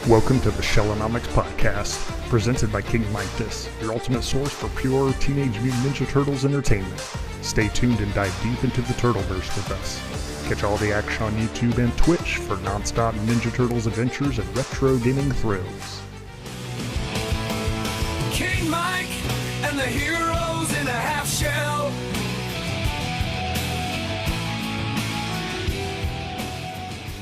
Welcome to the Shellonomics Podcast, presented by King Midas, your ultimate source for pure Teenage Mutant Ninja Turtles entertainment. Stay tuned and dive deep into the Turtleverse with us. Catch all the action on YouTube and Twitch for non-stop Ninja Turtles adventures and retro gaming thrills. King Mike and the heroes in a half shell.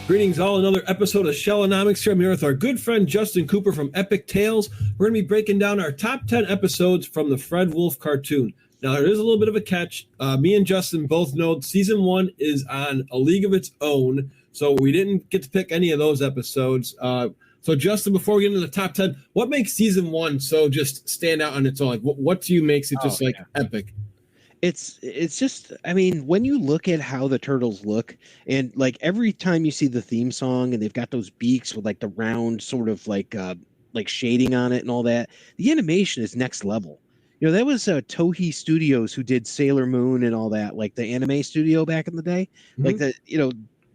Greetings all, another episode of Shellonomics here. I'm here with our good friend Justin Cooper from Epic Tales. We're going to be breaking down our top 10 episodes from the Fred Wolf cartoon. Now, there is a little bit of a catch. Me and Justin both know Season 1 is on a league of its own, so we didn't get to pick any of those episodes. So, Justin, before we get into the top 10, what makes Season 1 so just stand out on its own? Like, what to you makes it just epic? It's just, I mean, when you look at how the turtles look, and like every time you see the theme song and they've got those beaks with like the round sort of like shading on it and all that, the animation is next level. You know, that was Toei Studios who did Sailor Moon and all that, like the anime studio back in the day. Like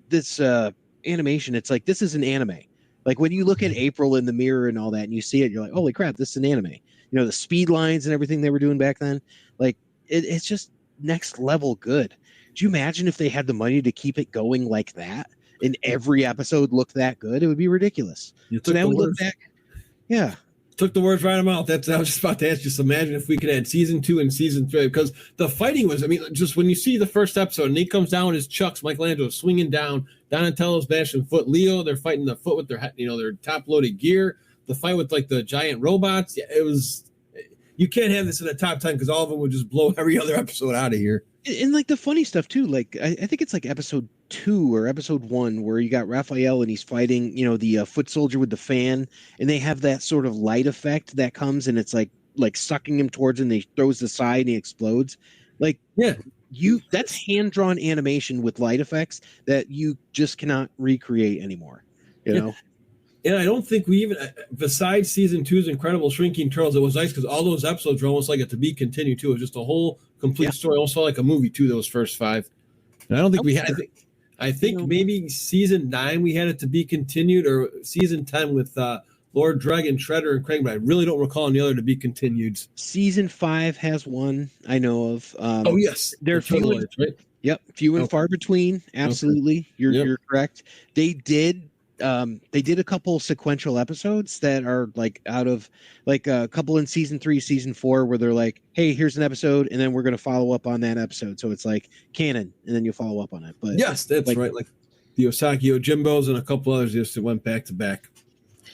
this animation, it's like, this is an anime. Like when you look at April in the mirror and all that and you see it, you're like, holy crap, this is an anime. You know, the speed lines and everything they were doing back then, like, it's just next level good. Do you imagine if they had the money to keep it going like that and every episode looked that good? It would be ridiculous. So now we look back. Yeah. Took the words right out of my mouth. I was just about to ask, just imagine if we could add Season 2 and Season 3, because the fighting was, I mean, just when you see the first episode and he comes down with his chucks, Michelangelo swinging down, Donatello's bashing foot, Leo, they're fighting the foot with their top-loaded gear, the fight with like the giant robots. Yeah, it was... You can't have this in the top 10 because all of them would just blow every other episode out of here. And like the funny stuff too, like I think it's like episode 2 or episode 1 where you got Raphael and he's fighting, you know, the foot soldier with the fan, and they have that sort of light effect that comes and it's like sucking him towards, and they throws the side and he explodes. Like, yeah, that's hand-drawn animation with light effects that you just cannot recreate anymore, you know? And I don't think we even, besides Season 2's Incredible Shrinking Turtles, it was nice because all those episodes were almost like a to be continued too. It was just a whole complete story, almost like a movie too, those first 5. And I don't think we had, I think maybe Season 9 we had it to be continued, or Season 10 with Lord Dragon, Shredder, and Krang, but I really don't recall any other to be continued. Season 5 has one I know of. Oh, yes. They're few, right? Yep, few and far between. Absolutely. Okay. You're correct. They did a couple sequential episodes that are like out of like a couple in Season 3, Season 4, where they're like, hey, here's an episode, and then we're going to follow up on that episode. So it's like canon, and then you follow up on it. But yes, that's right. Like the Osaki Ojimbos and a couple others just went back to back.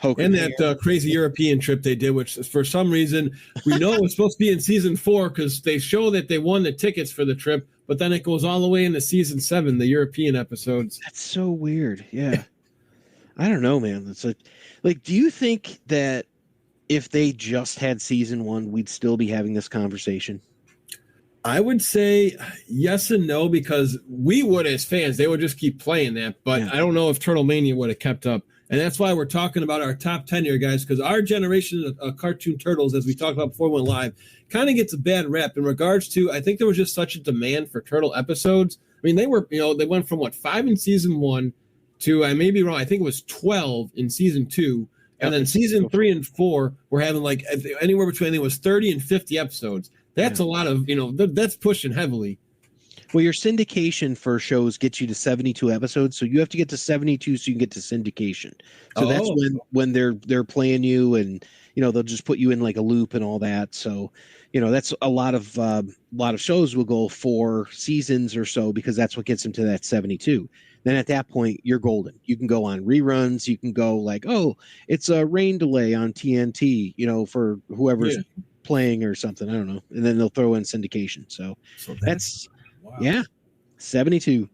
And that crazy European trip they did, which for some reason we know it was supposed to be in Season 4 because they show that they won the tickets for the trip, but then it goes all the way into Season 7, the European episodes. That's so weird. Yeah. I don't know, man. It's like, do you think that if they just had Season 1, we'd still be having this conversation? I would say yes and no, because we would as fans. They would just keep playing that, but I don't know if Turtle Mania would have kept up. And that's why we're talking about our top 10 here, guys, because our generation of cartoon turtles, as we talked about before we went live, kind of gets a bad rep in regards to, I think there was just such a demand for turtle episodes. I mean, they went from 5 in Season 1 to, I may be wrong, I think it was 12 in Season 2. And then Season 3 and 4 were having like anywhere between, I think it was 30 and 50 episodes. That's a lot of, that's pushing heavily. Well, your syndication for shows gets you to 72 episodes, so you have to get to 72 so you can get to syndication. So that's when they're playing you, and they'll just put you in like a loop and all that. So that's a lot of shows will go 4 seasons or so because that's what gets them to that 72. Then at that point you're golden. You can go on reruns. You can go like, oh, it's a rain delay on TNT, for whoever's playing or something. I don't know, and then they'll throw in syndication. So that's. Wow. 72.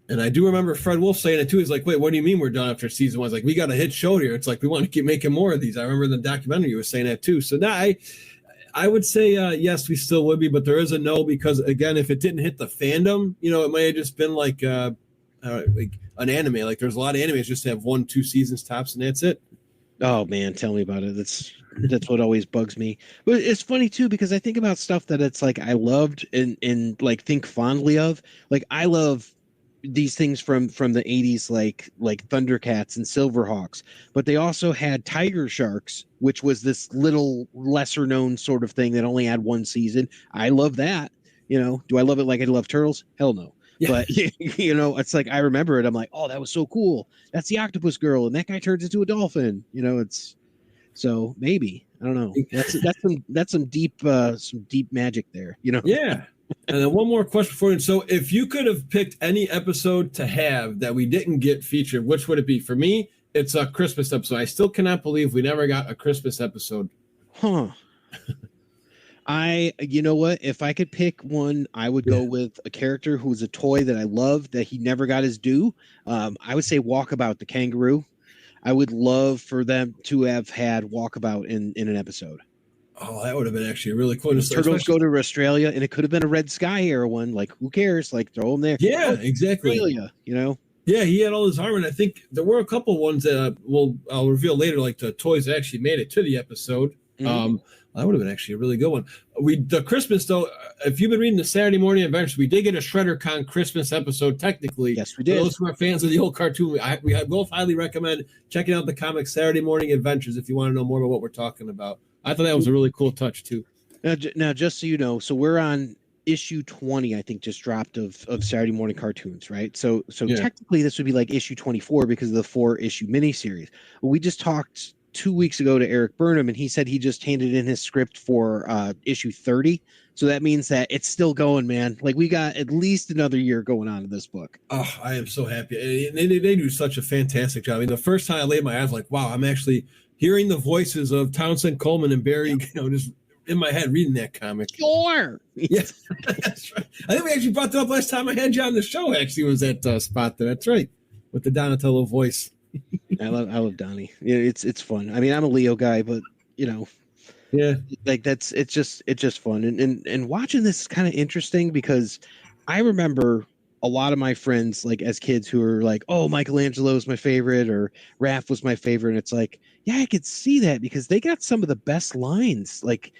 And I do remember Fred Wolf saying it too. He's like, wait, what do you mean we're done after Season 1? It's like, we got a hit show here. It's like, we want to keep making more of these. I remember the documentary you were saying that too. So now I would say, yes, we still would be, but there is a no, because again, if it didn't hit the fandom, it might have just been like an anime. Like there's a lot of animes just have 1-2 seasons tops and that's it. Oh man, tell me about it. That's what always bugs me. But it's funny too, because I think about stuff that it's like I loved and like think fondly of. Like I love these things from the 80s, like Thundercats and Silverhawks, but they also had Tiger Sharks, which was this little lesser known sort of thing that only had one season. I love that. Do I love it like I love Turtles? Hell no. Yeah. But it's like I remember it. I'm like, oh, that was so cool. That's the octopus girl, and that guy turns into a dolphin. It's so maybe I don't know. That's some deep magic there. Yeah. And then one more question for you. So if you could have picked any episode to have that we didn't get featured, which would it be? For me, it's a Christmas episode. I still cannot believe we never got a Christmas episode. Huh. You know what? If I could pick one, I would go with a character who was a toy that I loved that he never got his due. I would say Walkabout the kangaroo. I would love for them to have had Walkabout in an episode. Oh, that would have been actually really cool. Turtles go to Australia, and it could have been a Red Sky era one. Like, who cares? Like, throw them there. Yeah, exactly. Australia, Yeah, he had all his armor, and I think there were a couple ones that I'll reveal later, like the toys that actually made it to the episode. Mm-hmm. That would have been actually a really good one. The Christmas, though, if you've been reading the Saturday Morning Adventures, we did get a ShredderCon Christmas episode, technically. Yes, we did. For those who are fans of the old cartoon, we both highly recommend checking out the comic Saturday Morning Adventures if you want to know more about what we're talking about. I thought that was a really cool touch, too. Now, just so you know, so we're on issue 20, I think, just dropped of Saturday Morning Cartoons, right? So technically, this would be like issue 24 because of the 4-issue miniseries. We just talked 2 weeks ago to Eric Burnham, and he said he just handed in his script for issue 30. So that means that it's still going, man. Like, we got at least another year going on in this book. Oh, I am so happy. And they do such a fantastic job. I mean, the first time I laid my eyes, like, wow, I'm actually hearing the voices of Townsend Coleman and Barry, just in my head reading that comic. Sure. Yes, that's right. I think we actually brought that up last time I had you on the show, actually, was that spot there. That's right. With the Donatello voice. I love Donnie. Yeah, it's fun. I mean, I'm a Leo guy, but yeah, like it's just fun. And watching this is kind of interesting because I remember a lot of my friends, like as kids, who were like, "Oh, Michelangelo is my favorite," or "Raph was my favorite." And it's like, yeah, I could see that because they got some of the best lines, like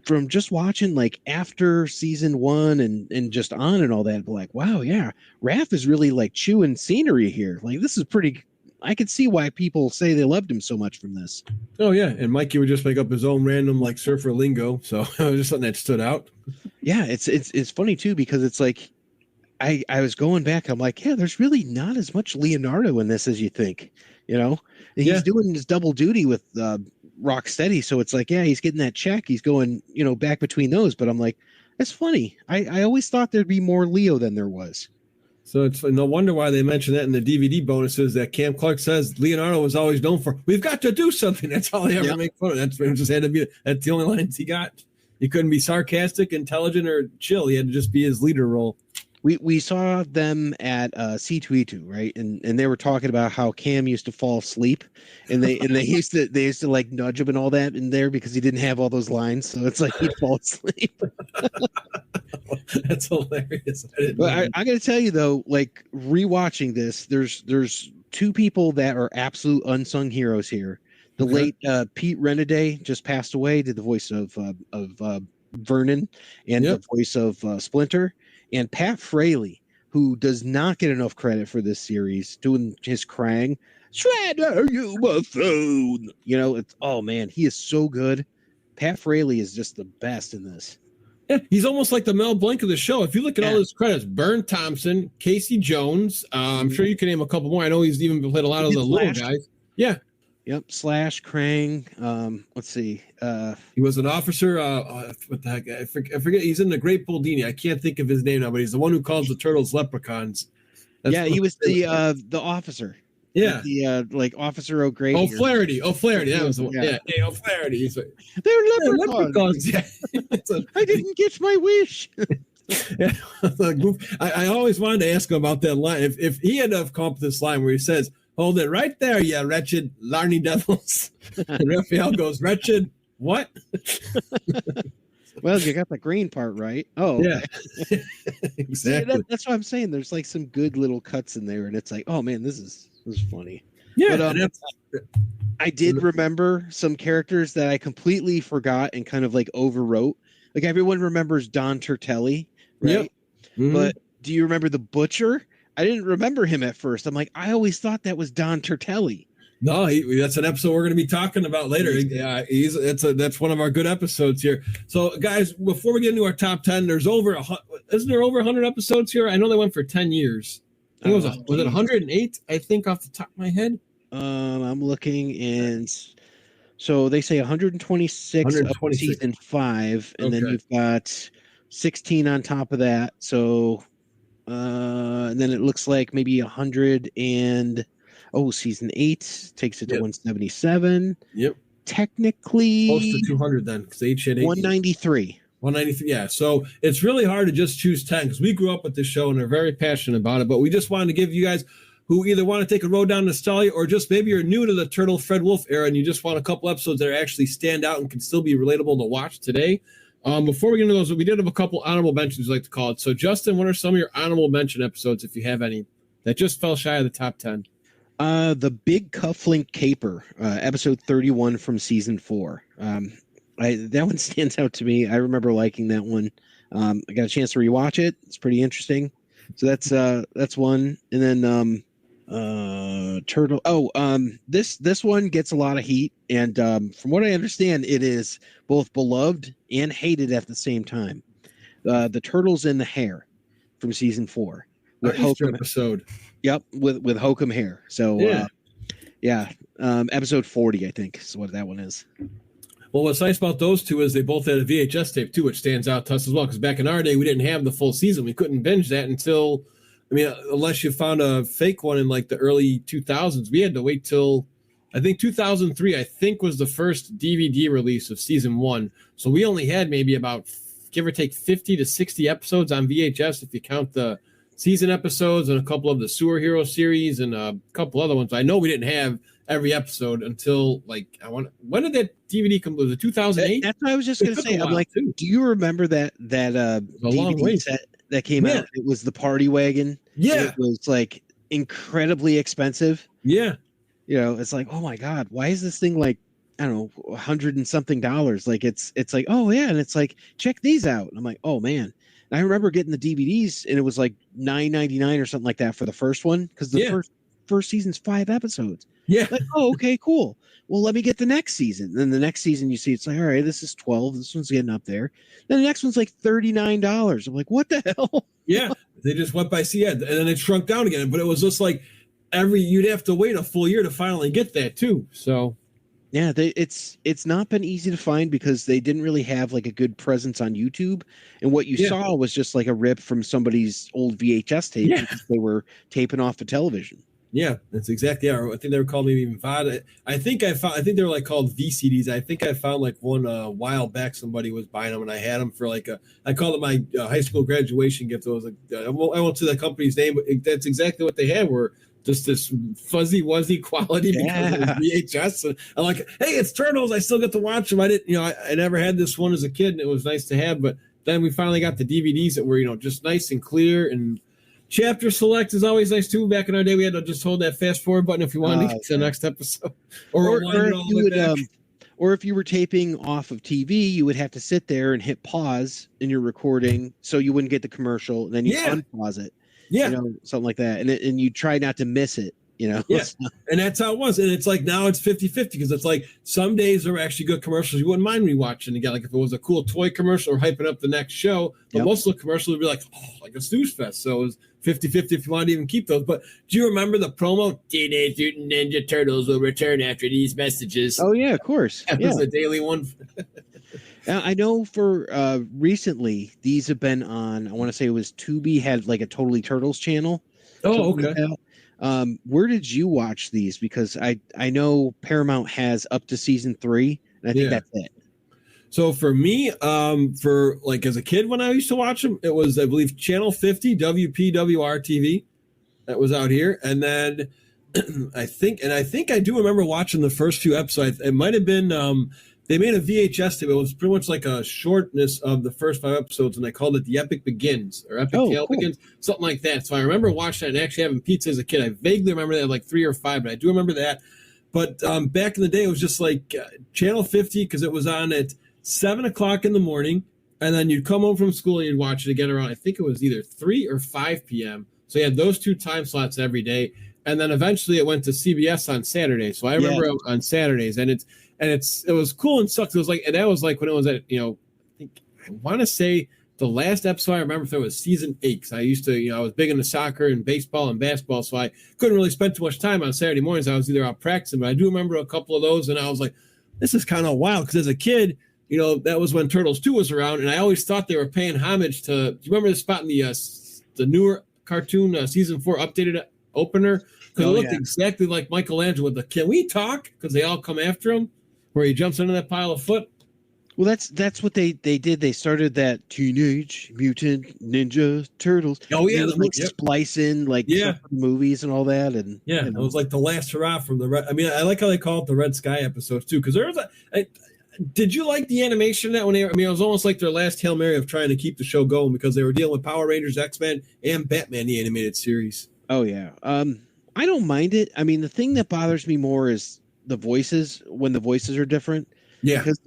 from just watching like after season 1 and just on and all that. But like, wow, yeah, Raph is really like chewing scenery here. Like, this is pretty. I could see why people say they loved him so much from this. Oh yeah, and Mikey would just make up his own random like surfer lingo, so it was just something that stood out. Yeah, it's funny too because it's like I was going back. I'm like, yeah, there's really not as much Leonardo in this as you think. He's doing his double duty with Rocksteady, so it's like, yeah, he's getting that check. He's going, back between those. But I'm like, it's funny. I always thought there'd be more Leo than there was. So it's no wonder why they mentioned that in the DVD bonuses that Cam Clark says Leonardo was always known for. We've got to do something. That's all he ever make fun of. That's the only lines he got. He couldn't be sarcastic, intelligent, or chill. He had to just be his leader role. We saw them at C2E2, right? And they were talking about how Cam used to fall asleep, and they used to like nudge him and all that in there because he didn't have all those lines. So it's like he'd fall asleep. That's hilarious. I got to tell you though, like rewatching this, there's two people that are absolute unsung heroes here. The late Pete Renaday just passed away. Did the voice of Vernon and the voice of Splinter. And Pat Fraley, who does not get enough credit for this series, doing his Krang, Shredder, you buffoon. Oh man, he is so good. Pat Fraley is just the best in this. Yeah, he's almost like the Mel Blanc of the show. If you look at all his credits, Bern Thompson, Casey Jones, I'm sure you can name a couple more. I know he's even played a lot of the little guys. Yeah. Yep, Slash, Krang. Let's see. He was an officer. What the heck? I forget. He's in the Great Buldini. I can't think of his name now, but he's the one who calls the turtles leprechauns. He was the officer. Yeah, like Officer O'Grady. O'Flaherty. That was the one. Yeah, O'Flaherty. They're leprechauns. Yeah. I didn't get my wish. Yeah, I always wanted to ask him about that line. If he had to come up with this line where he says, "Hold it right there, you wretched Larny devils." And Raphael goes, "Wretched what?" Well, you got the green part right. Oh, yeah. Exactly. See, that's what I'm saying. There's like some good little cuts in there, and it's like, oh man, this is funny. Yeah. But, I did remember some characters that I completely forgot and kind of like overwrote. Like everyone remembers Don Turtelli, right? Yep. Mm-hmm. But do you remember the Butcher? I didn't remember him at first. I'm like, I always thought that was Don Tertelli. No, that's an episode we're going to be talking about later. Yeah, that's one of our good episodes here. So, guys, before we get into our top 10, isn't there over 100 episodes here? I know they went for 10 years. I think was it 108? I think off the top of my head. I'm looking, and so they say 126 of season 5, and then you've got 16 on top of that. So, and then it looks like maybe 100 and season 8 takes it to 177. Yep. Technically close to 200 then, because each had 193. 193, yeah. So it's really hard to just choose 10 because we grew up with this show and are very passionate about it. But we just wanted to give you guys who either want to take a road down nostalgia or just maybe you're new to the Turtle Fred Wolf era and you just want a couple episodes that actually stand out and can still be relatable to watch today. Before we get into those, we did have a couple honorable mentions, we like to call it. So, Justin, what are some of your honorable mention episodes, if you have any, that just fell shy of the top 10? The Big Cufflink Caper, episode 31 from season 4. That one stands out to me. I remember liking that one. I got a chance to rewatch it. It's pretty interesting. So that's one. And then Turtle. This one gets a lot of heat, and from what I understand, it is both beloved and hated at the same time. The Turtles in the Hair from season 4 with Hokum episode. Yep, with Hokum Hair. So episode 40, I think, is what that one is. Well, what's nice about those two is they both had a VHS tape too, which stands out to us as well. Because back in our day, we didn't have the full season. We couldn't binge that until, unless you found a fake one in like the early 2000s. We had to wait till, I think 2003, I think was the first DVD release of season 1. So we only had maybe about, give or take, 50 to 60 episodes on VHS if you count the season episodes and a couple of the Sewer Hero series and a couple other ones. I know we didn't have every episode until when did that DVD come? Was it 2008? That's what I was just going to say. I'm like, do you remember that DVD set that came out? It was the Party Wagon. Yeah. It was like incredibly expensive. Yeah. It's like, oh my God, why is this thing like, I don't know, $100 and something? Like it's like, oh yeah. And it's like, check these out. And I'm like, oh man. And I remember getting the DVDs and it was like $9.99 or something like that for the first one. Cause the first season's 5 episodes. Yeah. Like, oh, okay, cool. Well, let me get the next season. Then the next season you see it's like, all right, this is 12. This one's getting up there. Then the next one's like $39. I'm like, what the hell? Yeah. They just went by and then it shrunk down again. But it was just like you'd have to wait a full year to finally get that too. So yeah, it's not been easy to find because they didn't really have like a good presence on YouTube. And what you saw was just like a rip from somebody's old VHS tape because they were taping off the television. Yeah, that's exactly. Yeah, I think they were called maybe even VOD. I think they were like called VCDs. I think I found like one a while back. Somebody was buying them, and I had them for I called it my high school graduation gift. It was like I won't say the company's name, but that's exactly what they had. Were just this fuzzy wuzzy quality because it was VHS. And I'm like, hey, it's Turtles. I still get to watch them. I didn't, I never had this one as a kid, and it was nice to have. But then we finally got the DVDs that were just nice and clear and. Chapter select is always nice too. Back in our day, we had to just hold that fast forward button if you wanted to get to the next episode, or if you were taping off of TV, you would have to sit there and hit pause in your recording so you wouldn't get the commercial, and then you unpause it, something like that, and you try not to miss it. And that's how it was. And it's like now it's 50-50 because it's like some days are actually good commercials you wouldn't mind rewatching again. Like if it was a cool toy commercial or hyping up the next show, but most of the commercials would be like a snooze fest. So it was 50-50 if you wanted to even keep those. But do you remember the promo? Teenage Mutant Ninja Turtles will return after these messages. Oh yeah, of course. That was a daily one. I know for recently these have been on. I want to say it was Tubi had like a Totally Turtles channel. Oh, okay. Where did you watch these? Because I know Paramount has up to season 3, and I think that's it. So for me, for like as a kid when I used to watch them, it was I believe Channel 50 WPWR TV that was out here, and then I think I do remember watching the first few episodes. It might have been they made a VHS tape. It was pretty much like a shortness of the first 5 episodes, and they called it The Epic Begins or Epic Tale Begins, something like that. So I remember watching that and actually having pizza as a kid. I vaguely remember that like 3 or 5, but I do remember that. But back in the day, it was just like Channel 50 because it was on at 7 o'clock in the morning, and then you'd come home from school and you'd watch it again around, I think it was either 3 or 5 p.m. So you had those 2 time slots every day, and then eventually it went to CBS on Saturday. So I remember on Saturdays, and it was cool and sucked. It was like, and that was like when it was at, I want to say the last episode I remember there was season 8. Because I used to, I was big into soccer and baseball and basketball, so I couldn't really spend too much time on Saturday mornings. I was either out practicing, but I do remember a couple of those, and I was like, this is kind of wild, because as a kid, that was when Turtles 2 was around, and I always thought they were paying homage to. Do you remember the spot in the newer cartoon season 4 updated opener? Because it looked exactly like Michelangelo with the "Can we talk?" Because they all come after him, where he jumps into that pile of foot. Well, that's what they did. They started that Teenage Mutant Ninja Turtles. Oh yeah, like splicing stuff from movies and all that, and it was like the last hurrah from the Red. I mean, I like how they call it the Red Sky episodes too, because there was did you like the animation that when they? I mean, it was almost like their last Hail Mary of trying to keep the show going, because they were dealing with Power Rangers, X-Men, and Batman the animated series. Oh yeah, I don't mind it. I mean, the thing that bothers me more is the voices, when the voices are different. Yeah, because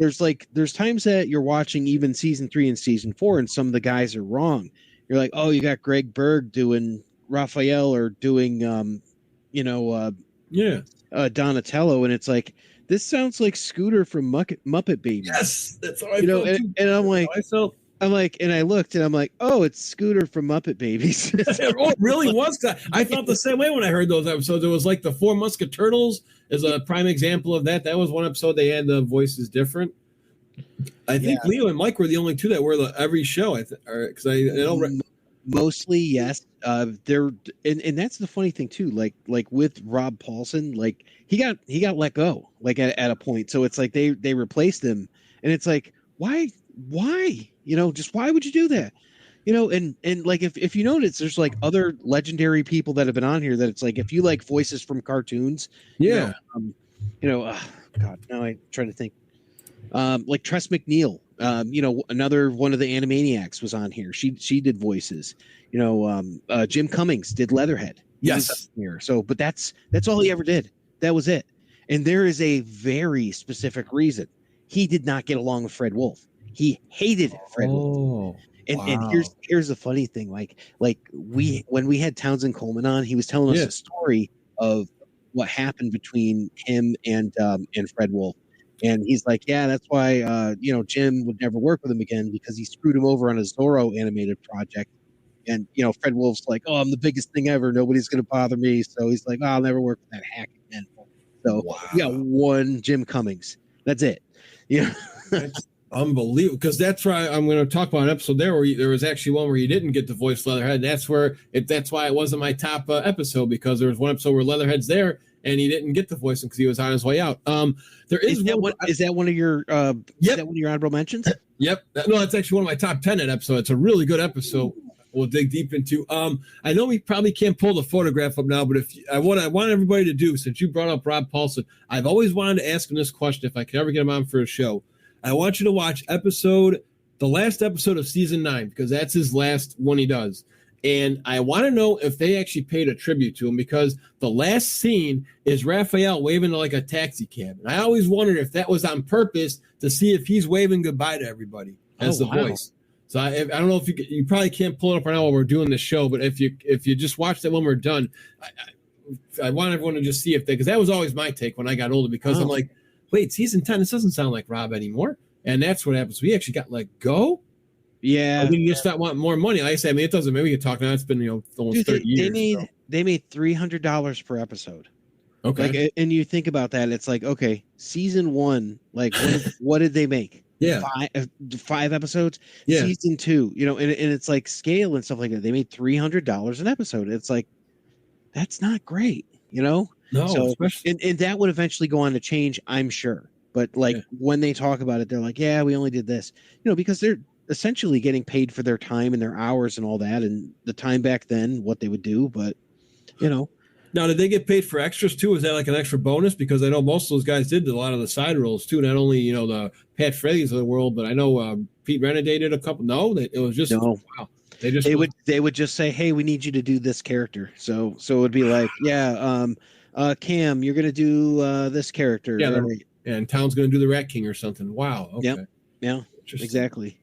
there's times that you're watching even season 3 and season 4, and some of the guys are wrong. You're like, oh, you got Greg Berg doing Raphael, or doing Donatello, and it's like, this sounds like Scooter from Muppet Babies. Yes, that's how I felt. And I'm like, and I looked, and I'm like, oh, it's Scooter from Muppet Babies. It really was. I felt the same way when I heard those episodes. It was like the 4 Musketurtles is a prime example of that. That was one episode they had the voices different. I think Leo and Mike were the only 2 that were every show. Because I know mostly yes. They're and that's the funny thing too. Like with Rob Paulson, like he got let go at a point. So it's like they replaced him, and it's like, why? Just why would you do that? And like if you notice, there's like other legendary people that have been on here that it's like, if you like voices from cartoons, God, now I'm trying to think. Like Tress McNeil, another one of the Animaniacs was on here. She did voices. Jim Cummings did Leatherhead. Yes. Here. So, but that's all he ever did. That was it. And there is a very specific reason. He did not get along with Fred Wolf. He hated Fred Wolf. And here's the funny thing, when we had Townsend Coleman on, he was telling us a story of what happened between him and Fred Wolf. And he's like, yeah, that's why Jim would never work with him again, because he screwed him over on a Zorro animated project. And Fred Wolf's like, oh, I'm the biggest thing ever. Nobody's gonna bother me. So he's like, oh, I'll never work with that hack again. So we got one Jim Cummings. That's it. That's unbelievable, because that's why I'm going to talk about an episode there where there was actually one where you didn't get to voice Leatherhead. That's why it wasn't my top episode, because there was one episode where Leatherhead's there and he didn't get to voice him because he was on his way out. Is that one of your is that one of your honorable mentions? Yep. No, that's actually one of my top 10 episodes. It's a really good episode. We'll dig deep into. I know we probably can't pull the photograph up now, but I want everybody to do, since you brought up Rob Paulson, I've always wanted to ask him this question if I could ever get him on for a show. I want you to watch the last episode of season 9, because that's his last one he does. And I want to know if they actually paid a tribute to him, because the last scene is Raphael waving to like a taxi cab. And I always wondered if that was on purpose, to see if he's waving goodbye to everybody as the voice. So I don't know if you probably can't pull it up right now while we're doing this show, but if you just watch that when we're done, I want everyone to just see because that was always my take when I got older, because I'm like, wait, season 10, this doesn't sound like Rob anymore. And that's what happens. We actually got let go. Yeah. Or did you just not want more money? Like I say, I mean, it doesn't, maybe we can talk now. It's been, almost 30 years. They made $300 per episode. Okay. And you think about that, it's like, okay, season 1, what did they make? Yeah. 5 episodes. Yeah. Season 2, and it's like scale and stuff like that. They made $300 an episode. It's like, that's not great, No. So, and that would eventually go on to change, I'm sure. But when they talk about it, they're like, yeah, we only did this, because they're essentially getting paid for their time and their hours and all that, and the time back then, what they would do. But, Now, did they get paid for extras too? Was that like an extra bonus? Because I know most of those guys did a lot of the side roles too. Not only, the Pat Fraley's of the world, but I know Pete Renaday did a couple. No, it was just, wow. They would just say, hey, we need you to do this character. So it would be like, Cam, you're going to do this character. Yeah. And Town's going to do the Rat King or something. Wow. Okay. Yep. Yeah, exactly.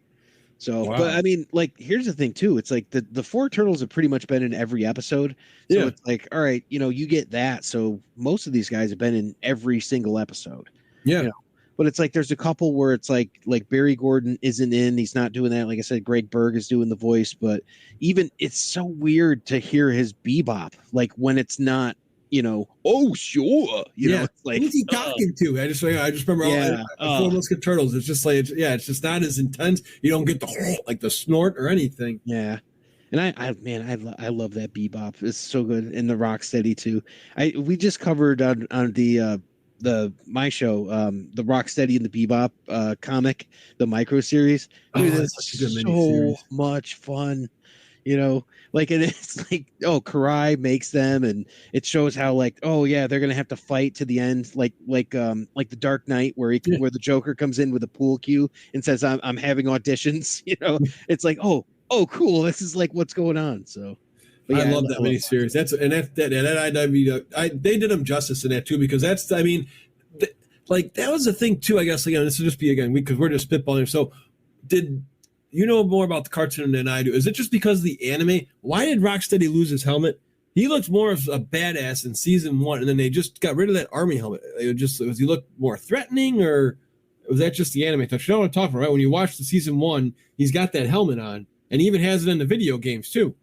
So, Wow. but I mean, like, here's the thing too. It's like the four turtles have pretty much been in every episode. So Yeah. it's like, all right, you get that. So most of these guys have been in every single episode. Yeah. You know, but it's like there's a couple where it's like Barry Gordon isn't in. He's not doing that. Like I said, Greg Berg is doing the voice. But even it's so weird to hear his bebop, like when it's not, oh sure, know, it's like who's he talking to? I just remember Four Musket Turtles. It's just like it's just not as intense. You don't get the snort or anything. Yeah. And I love that bebop. It's so good. And the Rocksteady too. We just covered on my show, the Rocksteady and the Bebop comic, the micro series. Dude, that's so much fun. Like, and it's like, Karai makes them, and it shows how, like, they're gonna have to fight to the end, like the Dark Knight, where where the Joker comes in with a pool cue and says, I'm having auditions. It's like, oh, cool, this is like what's going on. So I love that miniseries. They did them justice in that too, because that was the thing too. I guess again, this will just be because we're just spitballing. So did you know more about the cartoon than I do? Is it just because of the anime? Why did Rocksteady lose his helmet? He looked more of a badass in season 1, and then they just got rid of that army helmet. Was he look more threatening, or was that just the anime touch? You know what I'm talking about, right? When you watch the season 1, he's got that helmet on, and he even has it in the video games too.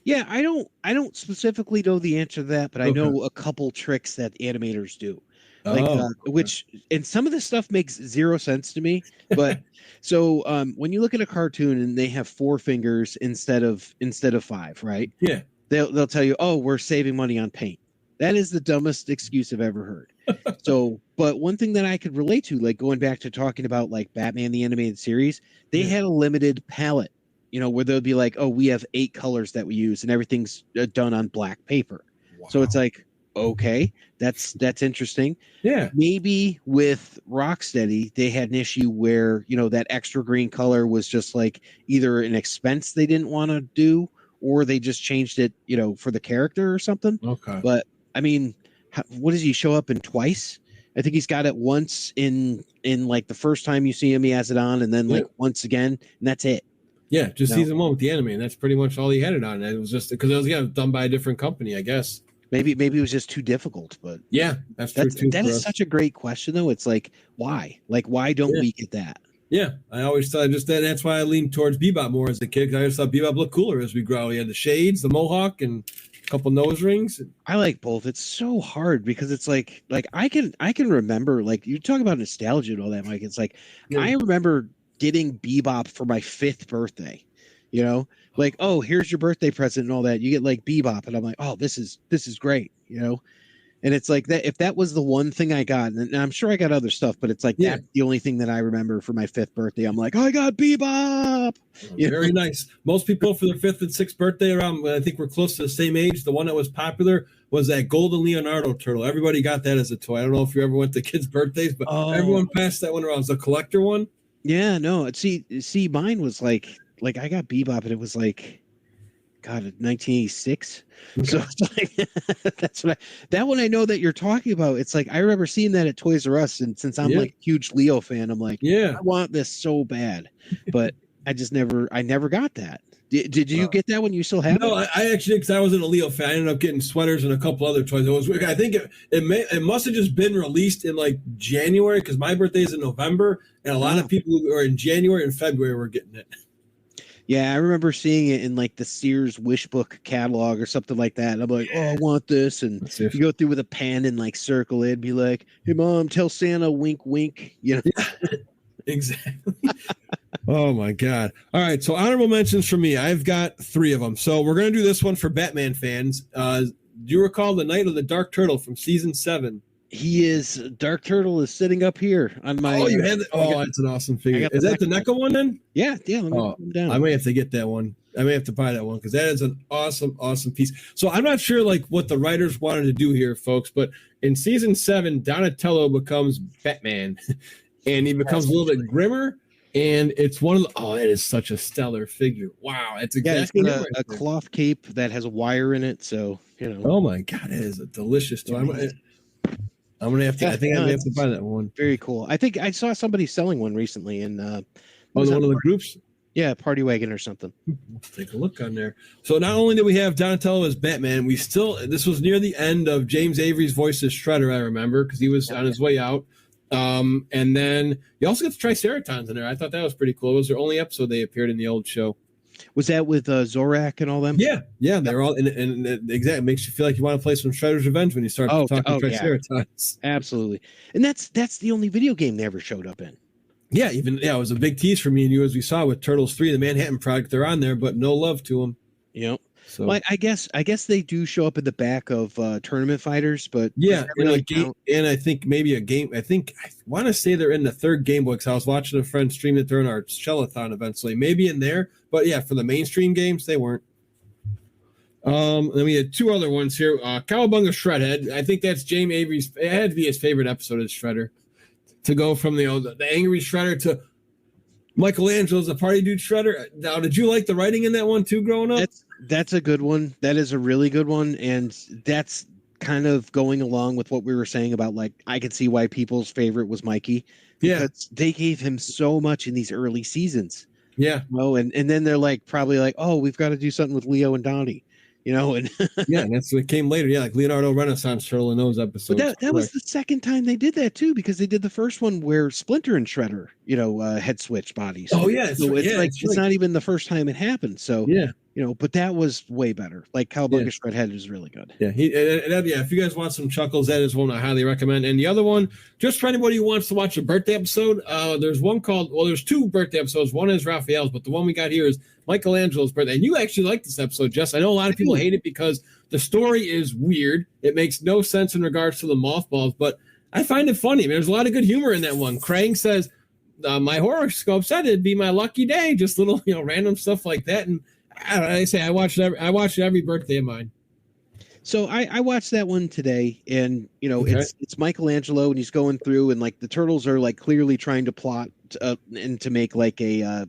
Yeah, I don't specifically know the answer to that, but I know a couple tricks that animators do. Which, and some of this stuff makes zero sense to me, but so when you look at a cartoon and they have 4 fingers instead of 5, right? Yeah. They'll tell you, "Oh, we're saving money on paint." That is the dumbest excuse I've ever heard. So, but one thing that I could relate to, like going back to talking about like Batman the Animated Series, they had a limited palette, where they'll be like, "Oh, we have 8 colors that we use and everything's done on black paper." Wow. So it's like, okay, that's interesting. Yeah. Maybe with Rocksteady, they had an issue where, that extra green color was just like either an expense they didn't want to do, or they just changed it, for the character or something. Okay. But I mean, what does he show up in twice? I think he's got it once in like the first time you see him, he has it on, and then like once again, and that's it. Yeah, just season 1 with the anime, and that's pretty much all he had it on. And it was just because it was done by a different company, I guess. Maybe it was just too difficult, but yeah, that's true too. That is such a great question, though. It's like, why? Like, why don't we get that? Yeah, I always thought that's why I leaned towards Bebop more as a kid, because I always thought Bebop looked cooler as we grow. He had the shades, the mohawk, and a couple nose rings. I like both. It's so hard because it's like I can remember, like, you talk about nostalgia and all that, Mike. It's like I remember getting Bebop for my 5th birthday. Like, oh, here's your birthday present and all that. You get like Bebop, and I'm like, oh, this is great, And it's like that. If that was the one thing I got, and I'm sure I got other stuff, but it's like that's the only thing that I remember for my 5th birthday. I'm like, I got Bebop. Very nice. Most people for their 5th and 6th birthday, around, I think we're close to the same age. The one that was popular was that Golden Leonardo turtle. Everybody got that as a toy. I don't know if you ever went to kids' birthdays, but everyone passed that one around. It's a collector one. Yeah, no. See, mine was like I got Bebop, and it was like, God, 1986. Okay. So it's like that one I know that you're talking about. It's like I remember seeing that at Toys R Us, and since I'm like a huge Leo fan, I'm like, I want this so bad, but I never got that. Did you get that one? You still have it? No, I actually, because I wasn't a Leo fan, I ended up getting sweaters and a couple other toys. I think it must have just been released in like January, because my birthday is in November, and a lot of people who are in January and February were getting it. Yeah, I remember seeing it in like the Sears Wish Book catalog or something like that. And I'm like, oh, I want this. And you go through with a pen and like circle it and be like, hey, Mom, tell Santa wink, wink. Exactly. Oh, my God. All right. So honorable mentions for me. I've got 3 of them. So we're going to do this one for Batman fans. Do you recall the Night of the Dark Turtle from season 7? Dark Turtle is sitting up here on my. Oh, you had it. Oh, that's an awesome figure. Is that the NECA one then? Yeah. Let me put them down. I may have to get that one. I may have to buy that one, because that is an awesome, awesome piece. So I'm not sure like what the writers wanted to do here, folks, but in season 7, Donatello becomes Batman, and he becomes a little bit grimmer. And it's one of the, it is such a stellar figure. Wow. It's exactly it's got a cloth cape that has a wire in it. So, Oh my God. It is a delicious toy. I'm going to have to, I think I'm going to have to buy that one. Very cool. I think I saw somebody selling one recently in, one of the groups? Yeah, Party Wagon or something. Let's take a look on there. So not only did we have Donatello as Batman, this was near the end of James Avery's voice as Shredder, I remember, because he was on his way out. And then you also get the Triceratons in there. I thought that was pretty cool. It was their only episode they appeared in the old show. Was that with Zorak and all them? Yeah, they're all, and exactly makes you feel like you want to play some Shredder's Revenge when you start talking Triceratons. Yeah. Absolutely, and that's the only video game they ever showed up in. Yeah, it was a big tease for me and you, as we saw with Turtles 3, the Manhattan Project. They're on there, but no love to them. Yep. So well, I guess they do show up in the back of Tournament Fighters, but yeah, and I think maybe a game. I want to say they're in the third Game Boy because I was watching a friend stream it during our Shellathon eventually. Maybe in there, but yeah, for the mainstream games they weren't. Then we had two other ones here. Cowabunga Shredhead. I think that's James Avery's. It had to be his favorite episode as Shredder. To go from the angry Shredder to Michelangelo's a party dude Shredder. Now, did you like the writing in that one too growing up? That's a good one. That is a really good one, and that's kind of going along with what we were saying about, like, I could see why people's favorite was Mikey. Because they gave him so much in these early seasons. Yeah. And then they're like probably like, oh, we've got to do something with Leo and Donnie. And yeah, and that's what came later. Yeah, like Leonardo Renaissance Turtle in those episodes. But that was the second time they did that too, because they did the first one where Splinter and Shredder, had switched bodies. Oh yeah, so it's not even the first time it happened. So yeah, but that was way better. Like Cowabunga Shredhead is really good. Yeah, if you guys want some chuckles, that is one I highly recommend. And the other one, just for anybody who wants to watch a birthday episode, there's two birthday episodes. One is Raphael's, but the one we got here is Michelangelo's birthday. And you actually like this episode, Jess. I know a lot of people hate it because the story is weird. It makes no sense in regards to the mothballs, but I find it funny. There's a lot of good humor in that one. Krang says, my horoscope said it'd be my lucky day. Just little, random stuff like that. And I watched every birthday of mine. So I watched that one today, and it's Michelangelo, and he's going through, and like the turtles are like clearly trying to plot and to make like a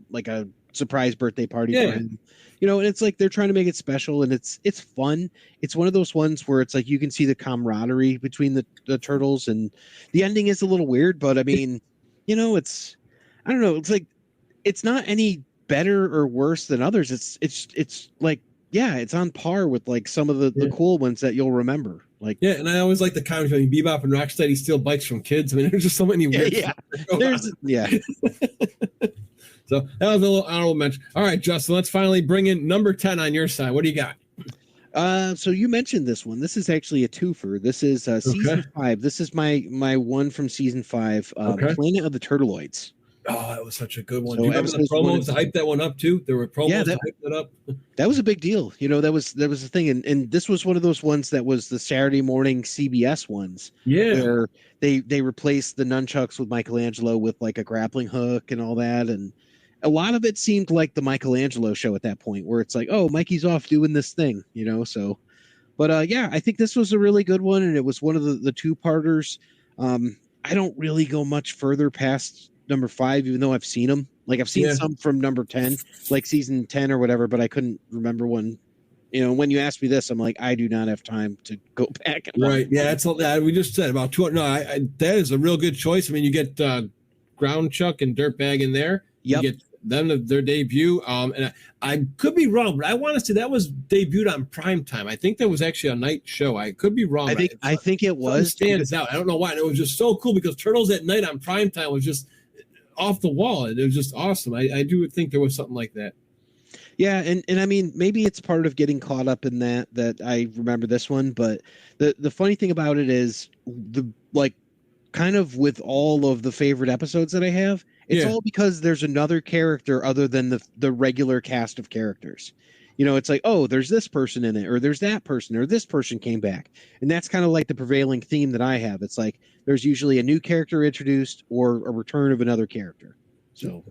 surprise birthday party for him. And it's like they're trying to make it special, and it's fun. It's one of those ones where it's like you can see the camaraderie between the turtles, and the ending is a little weird, but I mean, it's I don't know. It's like it's not any better or worse than others. It's like, yeah, it's on par with like some of the cool ones that you'll remember. Like, yeah, and I always like the comments. Bebop and Rocksteady steal bikes from kids. I mean, there's just so many weird. So that was a little honorable mention. All right, Justin, let's finally bring in number 10 on your side. What do you got? So you mentioned this one. This is actually a twofer. This is season 5. This is my one from season 5. Planet of the Turtleoids. Oh, that was such a good one. So do you remember the promos to hype that one up too? There were promos to hype that up. That was a big deal. That was the thing. And this was one of those ones that was the Saturday morning CBS ones. Yeah. Where they replaced the nunchucks with Michelangelo with like a grappling hook and all that. And a lot of it seemed like the Michelangelo show at that point, where it's like, oh, Mikey's off doing this thing, so. But I think this was a really good one, and it was one of the two-parters. I don't really go much further past number 5, even though I've seen them. Like I've seen some from number 10, like season 10 or whatever, but I couldn't remember when. When you asked me this, I'm like, I do not have time to go back. Right? Yeah, that's all that we just said about 200. No, that is a real good choice. I mean, you get Ground Chuck and Dirtbag in there. Yep. You get them their debut. And I could be wrong, but I want to say that was debuted on primetime. I think that was actually a night show. I could be wrong. I think it was. Stands out. I don't know why. And it was just so cool because Turtles at Night on primetime was just off the wall. It was just awesome. I do think there was something like that. Yeah, and I mean, maybe it's part of getting caught up in that I remember this one, but the funny thing about it is kind of with all of the favorite episodes that I have, it's all because there's another character other than the regular cast of characters. It's like, oh, there's this person in it, or there's that person, or this person came back. And that's kind of like the prevailing theme that I have. It's like there's usually a new character introduced or a return of another character. So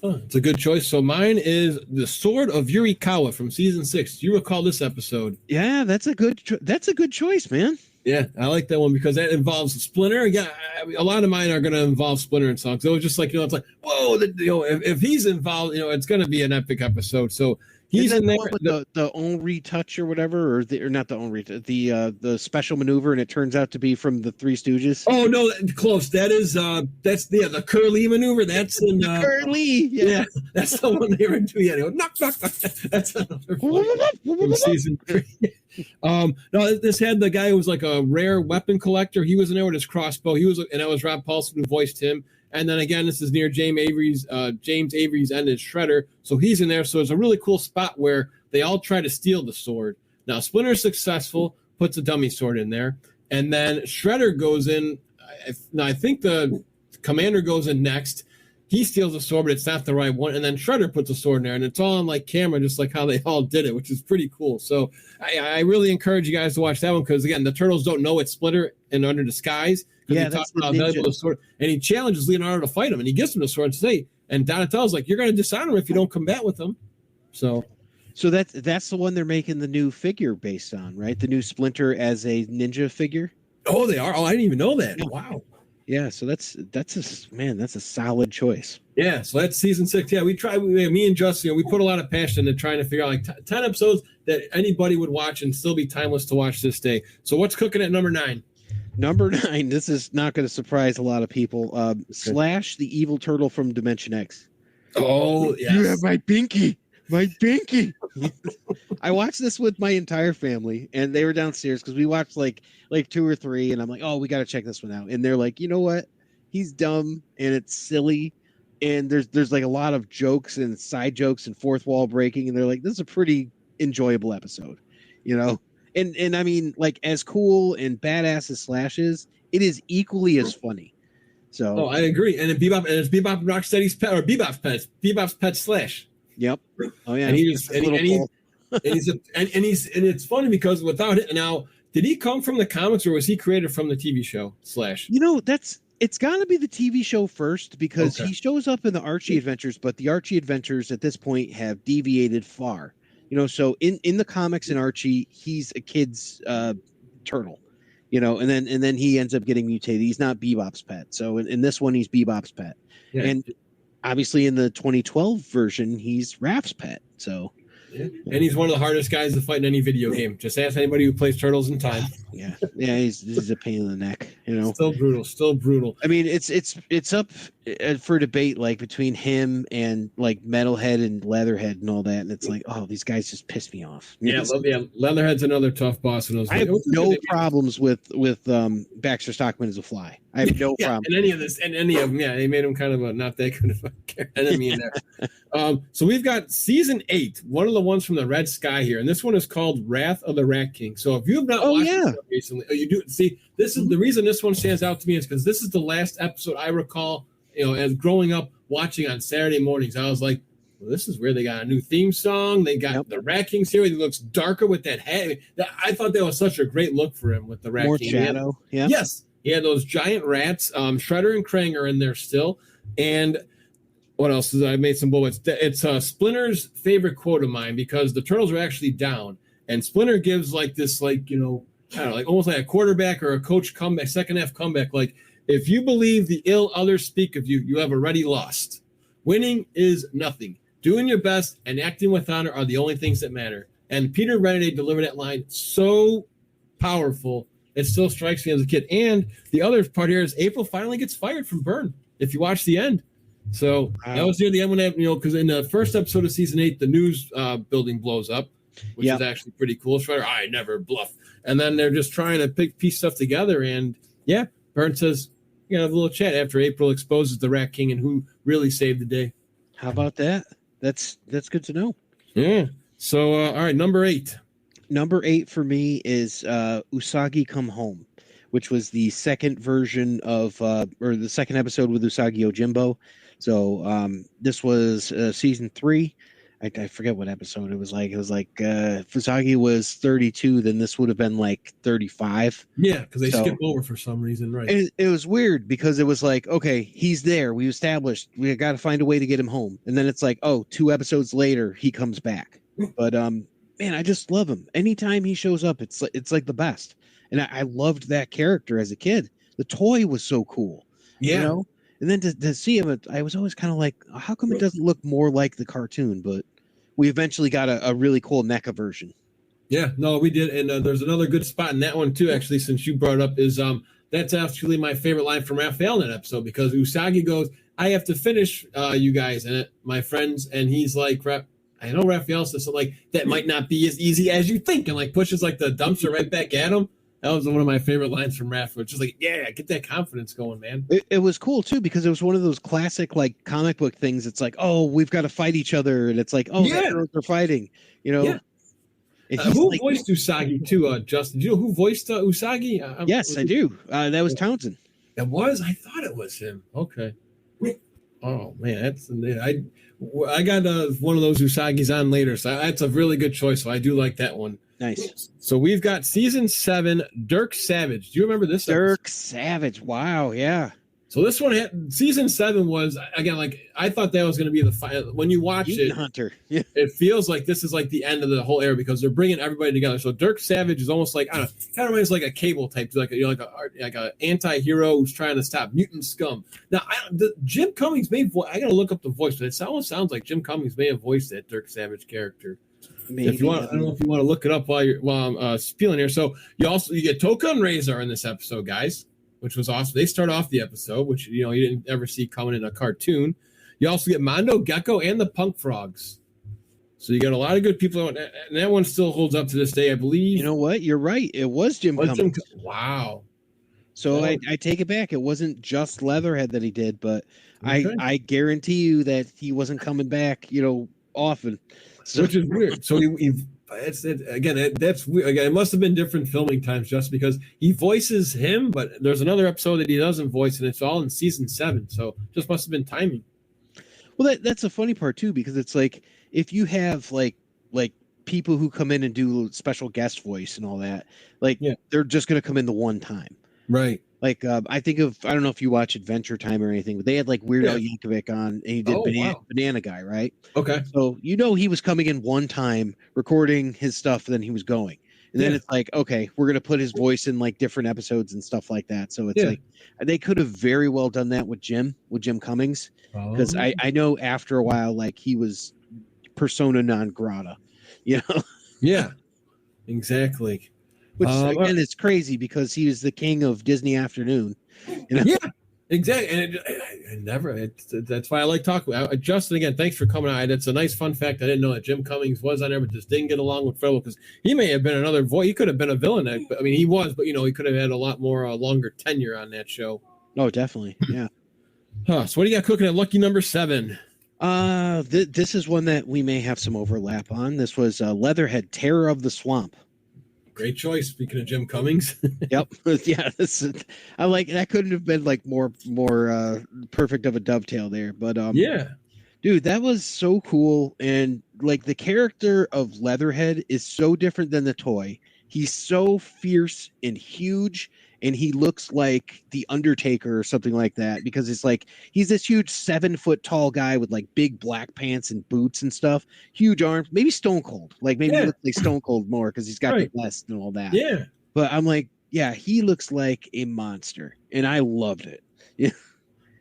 it's a good choice. So mine is the Sword of Yurikawa from season 6. Do you recall this episode? Yeah, that's a good choice, man. Yeah, I like that one because that involves Splinter. Yeah, a lot of mine are going to involve Splinter in songs. So it was just like, it's like, whoa, if he's involved, it's going to be an epic episode. So He's Isn't in that there. the one with the own retouch or whatever, or not the own retouch, the special maneuver, and it turns out to be from the Three Stooges. Oh no, close. That is that's the Curly maneuver. That's in Curly, yeah, that's the one they were doing. Yeah, they go, knock, knock, knock. That's another from season 3. No, this had the guy who was like a rare weapon collector. He was in there with his crossbow. And that was Rob Paulson who voiced him. And then again, this is near James Avery's end as Shredder. So he's in there. So it's a really cool spot where they all try to steal the sword. Now Splinter's successful, puts a dummy sword in there. And then Shredder goes in. I think the commander goes in next. He steals a sword, but it's not the right one. And then Shredder puts a sword in there, and it's all on like camera, just like how they all did it, which is pretty cool. So I really encourage you guys to watch that one because again, the turtles don't know it's Splinter and Under Disguise. Yeah, he that's talks about valuable the sword, and he challenges Leonardo to fight him, and he gives him the sword and say, and Donatello's like, "You're going to dishonor him if you don't combat with him." So that's the one they're making the new figure based on, right? The new Splinter as a ninja figure. Oh, they are. Oh, I didn't even know that. Wow. Yeah, so that's a solid choice. Yeah, so that's season 6. Yeah, me and Justin, we put a lot of passion into trying to figure out like 10 episodes that anybody would watch and still be timeless to watch this day. So what's cooking at number 9? Number 9, this is not going to surprise a lot of people. Slash, the evil turtle from Dimension X. Oh, yes. You have my pinky. My pinky. I watched this with my entire family, and they were downstairs because we watched like 2 or 3, and I'm like, oh, we got to check this one out. And they're like, you know what? He's dumb and it's silly, and there's like a lot of jokes and side jokes and fourth wall breaking, and they're like, this is a pretty enjoyable episode, you know. And I mean, like as cool and badass as Slash is, it is equally as funny. So I agree. And it's Bebop and Rocksteady's pet, or Bebop's pet Slash. Yep. Oh yeah. And it's funny because without it now, did he come from the comics or was he created from the TV show Slash? You know, it's got to be the TV show first because he shows up in the Archie Adventures, but the Archie Adventures at this point have deviated far. You know, so in the comics in Archie, he's a kid's turtle. You know, and then he ends up getting mutated. He's not Bebop's pet. So in this one, he's Bebop's pet. Yeah. And obviously in the 2012 version, he's Raph's pet. So, yeah. And he's one of the hardest guys to fight in any video game. Just ask anybody who plays Turtles in Time. Yeah, he's a pain in the neck. You know, still brutal. I mean, it's up for debate, like between him and like Metalhead and Leatherhead and all that. And it's like, oh, these guys just piss me off. Yeah, Leatherhead's another tough boss. In those I have no problems with Baxter Stockman as a fly. I have no problem. And any of them, yeah, they made him kind of a not that good of a enemy in there. So we've got season 8, one of the ones from the Red Sky here, and this one is called Wrath of the Rat King. So if you have not watched it recently, you do see. This is the reason this one stands out to me is because this is the last episode I recall. You know, as growing up watching on Saturday mornings, I was like, well, this is where they got a new theme song. They got the Rat King series. He looks darker with that head. I thought that was such a great look for him with the Rat King. More shadow. Yeah. Yes. He had those giant rats. Shredder and Krang are in there still. And what else? I made some bullets. It's Splinter's favorite quote of mine because the Turtles are actually down. And Splinter gives like this, like, you know, I don't know, like almost like a quarterback or a coach comeback, second half comeback. Like, if you believe the ill others speak of you, you have already lost. Winning is nothing. Doing your best and acting with honor are the only things that matter. And Peter Renade delivered that line so powerful. It still strikes me as a kid. And the other part here is April finally gets fired from Byrne, if you watch the end. So that was near the end when, you know, because in the first episode of season 8, the news building blows up, which is actually pretty cool. Shredder, I never bluff. And then they're just trying to piece stuff together. And yeah, Byrne says, you know, have a little chat after April exposes the Rat King and who really saved the day. How about that? That's good to know. Yeah. So, all right, number 8. Number 8 for me is Usagi Come Home, which was the second version of, or the second episode with Usagi Yojimbo. So this was season 3. I forget what episode it was like. It was like if Usagi was 32, then this would have been like 35. Yeah, because they skipped over for some reason, right? It was weird because it was like, okay, he's there. We established we got to find a way to get him home. And then it's like, oh, 2 episodes later, he comes back. But man, I just love him. Anytime he shows up, it's like the best. And I loved that character as a kid. The toy was so cool. Yeah. You know? And then to see him, I was always kind of like, how come it doesn't look more like the cartoon? But we eventually got a really cool NECA version. Yeah, no, we did. And there's another good spot in that one too, actually, since you brought it up, is that's actually my favorite line from Raphael in that episode, because Usagi goes, I have to finish you guys and my friends, and he's like, I know Raphael says, so like, that might not be as easy as you think, and like pushes like the dumpster right back at him. That was one of my favorite lines from Raph, which is like, yeah, get that confidence going, man. It was cool too, because it was one of those classic like comic book things. It's like, oh, we've got to fight each other, and it's like, oh, Yeah. the heroes are fighting, you know. Yeah. Who voiced Usagi too, Justin? Do you know who voiced Usagi? Yes, I do. That was Townsend. It was? I thought it was him. Okay. Oh man, I got one of those Usagi's on later, so that's a really good choice. So I do like that one. Nice. So we've got season 7, Dirk Savage. Do you remember this? Dirk Savage. Wow. Yeah. So this one, season 7 was, again, like, I thought that was going to be the final. When you watch Mutant it, Hunter. Yeah. it feels like this is like the end of the whole era, because they're bringing everybody together. So Dirk Savage is almost like, I don't know, kind of reminds like a Cable type, like a anti-hero who's trying to stop mutant scum. Now, Jim Cummings I got to look up the voice, but it almost sounds like Jim Cummings may have voiced that Dirk Savage character. Maybe. If you want, I don't know if you want to look it up while I'm spieling here. So you get Toka and Razor in this episode, guys, which was awesome. They start off the episode, which you didn't ever see coming in a cartoon. You also get Mondo Gecko and the Punk Frogs. So you got a lot of good people, and that one still holds up to this day, I believe. You know what? You're right. It was Jim Cummings. Wow. So I take it back. It wasn't just Leatherhead that he did, but okay. I guarantee you that he wasn't coming back, often. So, which is weird. So that's weird. Again, it must have been different filming times, just because he voices him, but there's another episode that he doesn't voice, and it's all in season 7. So just must have been timing. Well, that's the funny part too, because it's like if you have like people who come in and do special guest voice and all that, they're just going to come in the one time, right? Like I don't know if you watch Adventure Time or anything, but they had like Weird Al Yankovic on, and he did Banana Guy, right? Okay. So he was coming in one time, recording his stuff, and then he was going. And then it's like, okay, we're gonna put his voice in like different episodes and stuff like that. So it's like they could have very well done that with Jim Cummings, because I know after a while, like, he was persona non grata, Yeah, exactly. Which again is crazy, because he was the king of Disney Afternoon. Yeah, exactly. And that's why I like talking. Justin, again, thanks for coming out. It's a nice fun fact. I didn't know that Jim Cummings was on there, but just didn't get along with Frello, because he may have been another voice. He could have been a villain. I mean, he was, but he could have had a lot more longer tenure on that show. Oh, definitely. Yeah. So what do you got cooking at lucky number 7? This is one that we may have some overlap on. This was Leatherhead, Terror of the Swamp. Great choice. Speaking of Jim Cummings. Yep. Yeah. I like that. Couldn't have been like more perfect of a dovetail there, but yeah, dude, that was so cool. And like, the character of Leatherhead is so different than the toy. He's so fierce and huge, and he looks like the Undertaker or something like that, because it's like he's this huge 7-foot tall guy with like big black pants and boots and stuff, huge arms, maybe Stone Cold, like maybe he looks like Stone Cold more because he's got the vest and all that. Yeah. But I'm like, yeah, he looks like a monster, and I loved it. Yeah.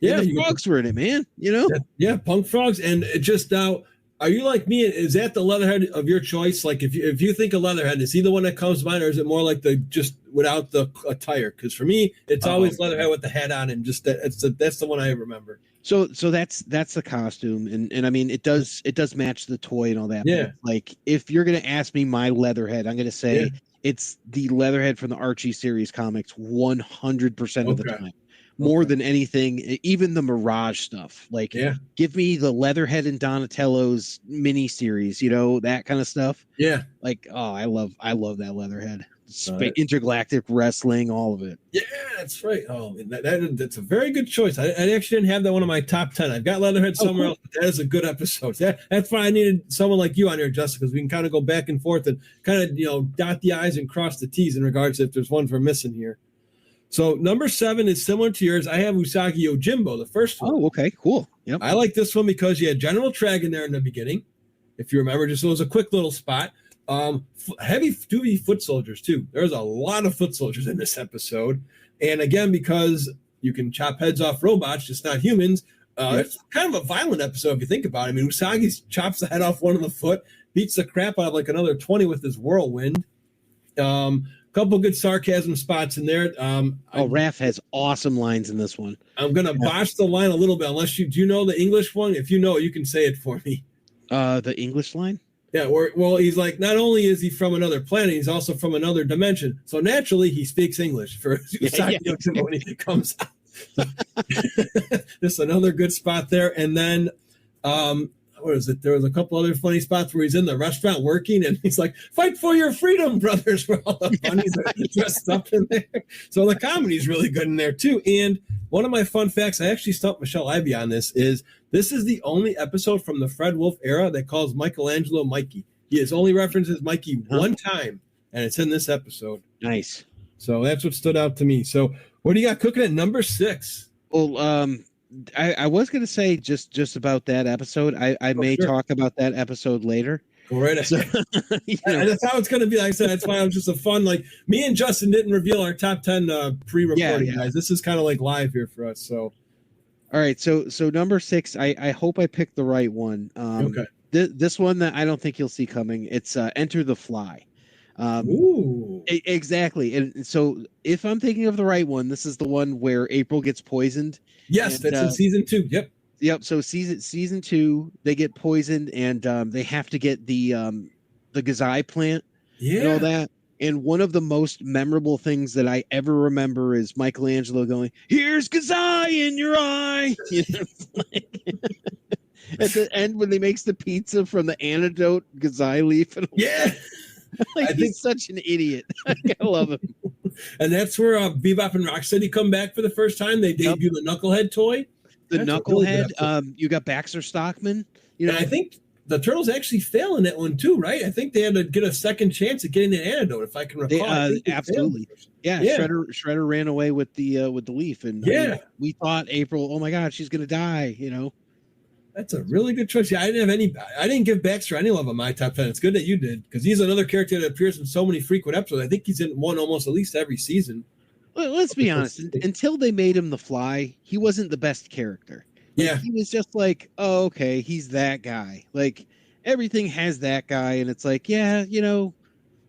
Yeah. And the frogs were in it, man. Yeah, Punk Frogs. And it just now, are you like me? Is that the Leatherhead of your choice? Like, if you think of Leatherhead, is he the one that comes to mind, or is it more like the just without the attire? Because for me, it's always Leatherhead with the hat on, and just that's the one I remember. So that's the costume, and I mean, it does match the toy and all that. Yeah. Like, if you're gonna ask me my Leatherhead, I'm gonna say it's the Leatherhead from the Archie series comics 100% of the time. More than anything, even the Mirage stuff. Like, give me the Leatherhead and Donatello's mini series, that kind of stuff. Yeah. Like, oh, I love that Leatherhead. Intergalactic wrestling, all of it. Yeah, that's right. Oh, that's a very good choice. I actually didn't have that one in my top 10. I've got Leatherhead somewhere else, but that is a good episode. That's why I needed someone like you on here, Justin, because we can kind of go back and forth and kind of, dot the I's and cross the T's in regards to if there's ones we're missing here. So number 7 is similar to yours. I have Usagi Yojimbo, the first one. Oh, okay, cool. Yep. I like this one because you had General Trag in there in the beginning. If you remember, just it was a quick little spot. Heavy duty foot soldiers too. There's a lot of foot soldiers in this episode. And again, because you can chop heads off robots, just not humans, It's kind of a violent episode if you think about it. I mean, Usagi chops the head off one of the foot, beats the crap out of like another 20 with his whirlwind. Couple good sarcasm spots in there. Raph has awesome lines in this one. I'm gonna botch the line a little bit, unless do you know the English one? If you know, you can say it for me. The English line? Yeah, well, he's like, not only is he from another planet, he's also from another dimension. So naturally, he speaks English for Usagi when he comes out. Just another good spot there. And then, what is it? There was a couple other funny spots where he's in the restaurant working, and he's like, "Fight for your freedom, brothers!" For all the funnies are dressed up in there. So the comedy's really good in there too. And one of my fun facts, I actually stumped Michelle Ivy on this, is the only episode from the Fred Wolf era that calls Michelangelo Mikey. He has only references Mikey one time, and it's in this episode. Nice. So that's what stood out to me. So what do you got cooking at number 6? Well, I was going to say just about that episode. I may talk about that episode later. Go right ahead. So, and that's how it's going to be. Like I said, that's why it was just a fun, like, me and Justin didn't reveal our top 10 pre-recording, guys. This is kind of like live here for us. So, all right. So number 6, I hope I picked the right one. Okay. This one that I don't think you'll see coming. It's Enter the Fly. Ooh. Exactly. And so if I'm thinking of the right one, this is the one where April gets poisoned. Yes, that's in season 2. Yep. So season 2, they get poisoned, and they have to get the Gazai plant and all that. And one of the most memorable things that I ever remember is Michelangelo going, "Here's Gazai in your eye." You know, at the end when he makes the pizza from the antidote Gazai leaf. He's such an idiot. I love him. And that's where Bebop and Rocksteady come back for the first time. They debut the Knucklehead toy. That's Knucklehead. You got Baxter Stockman. You know, and I think the Turtles actually fail in that one too, right? I think they had to get a second chance at getting the antidote, if I can recall. Absolutely. Yeah. Shredder ran away with the leaf, and we thought April, oh my God, she's gonna die. You know. That's a really good choice. Yeah, I didn't give Baxter any love on my top 10. It's good that you did, because he's another character that appears in so many frequent episodes. I think he's in one almost at least every season. Well, let's be honest. Until they made him the Fly, he wasn't the best character. Yeah. He was just like, oh, okay, he's that guy. Like, everything has that guy, and it's like, yeah, you know,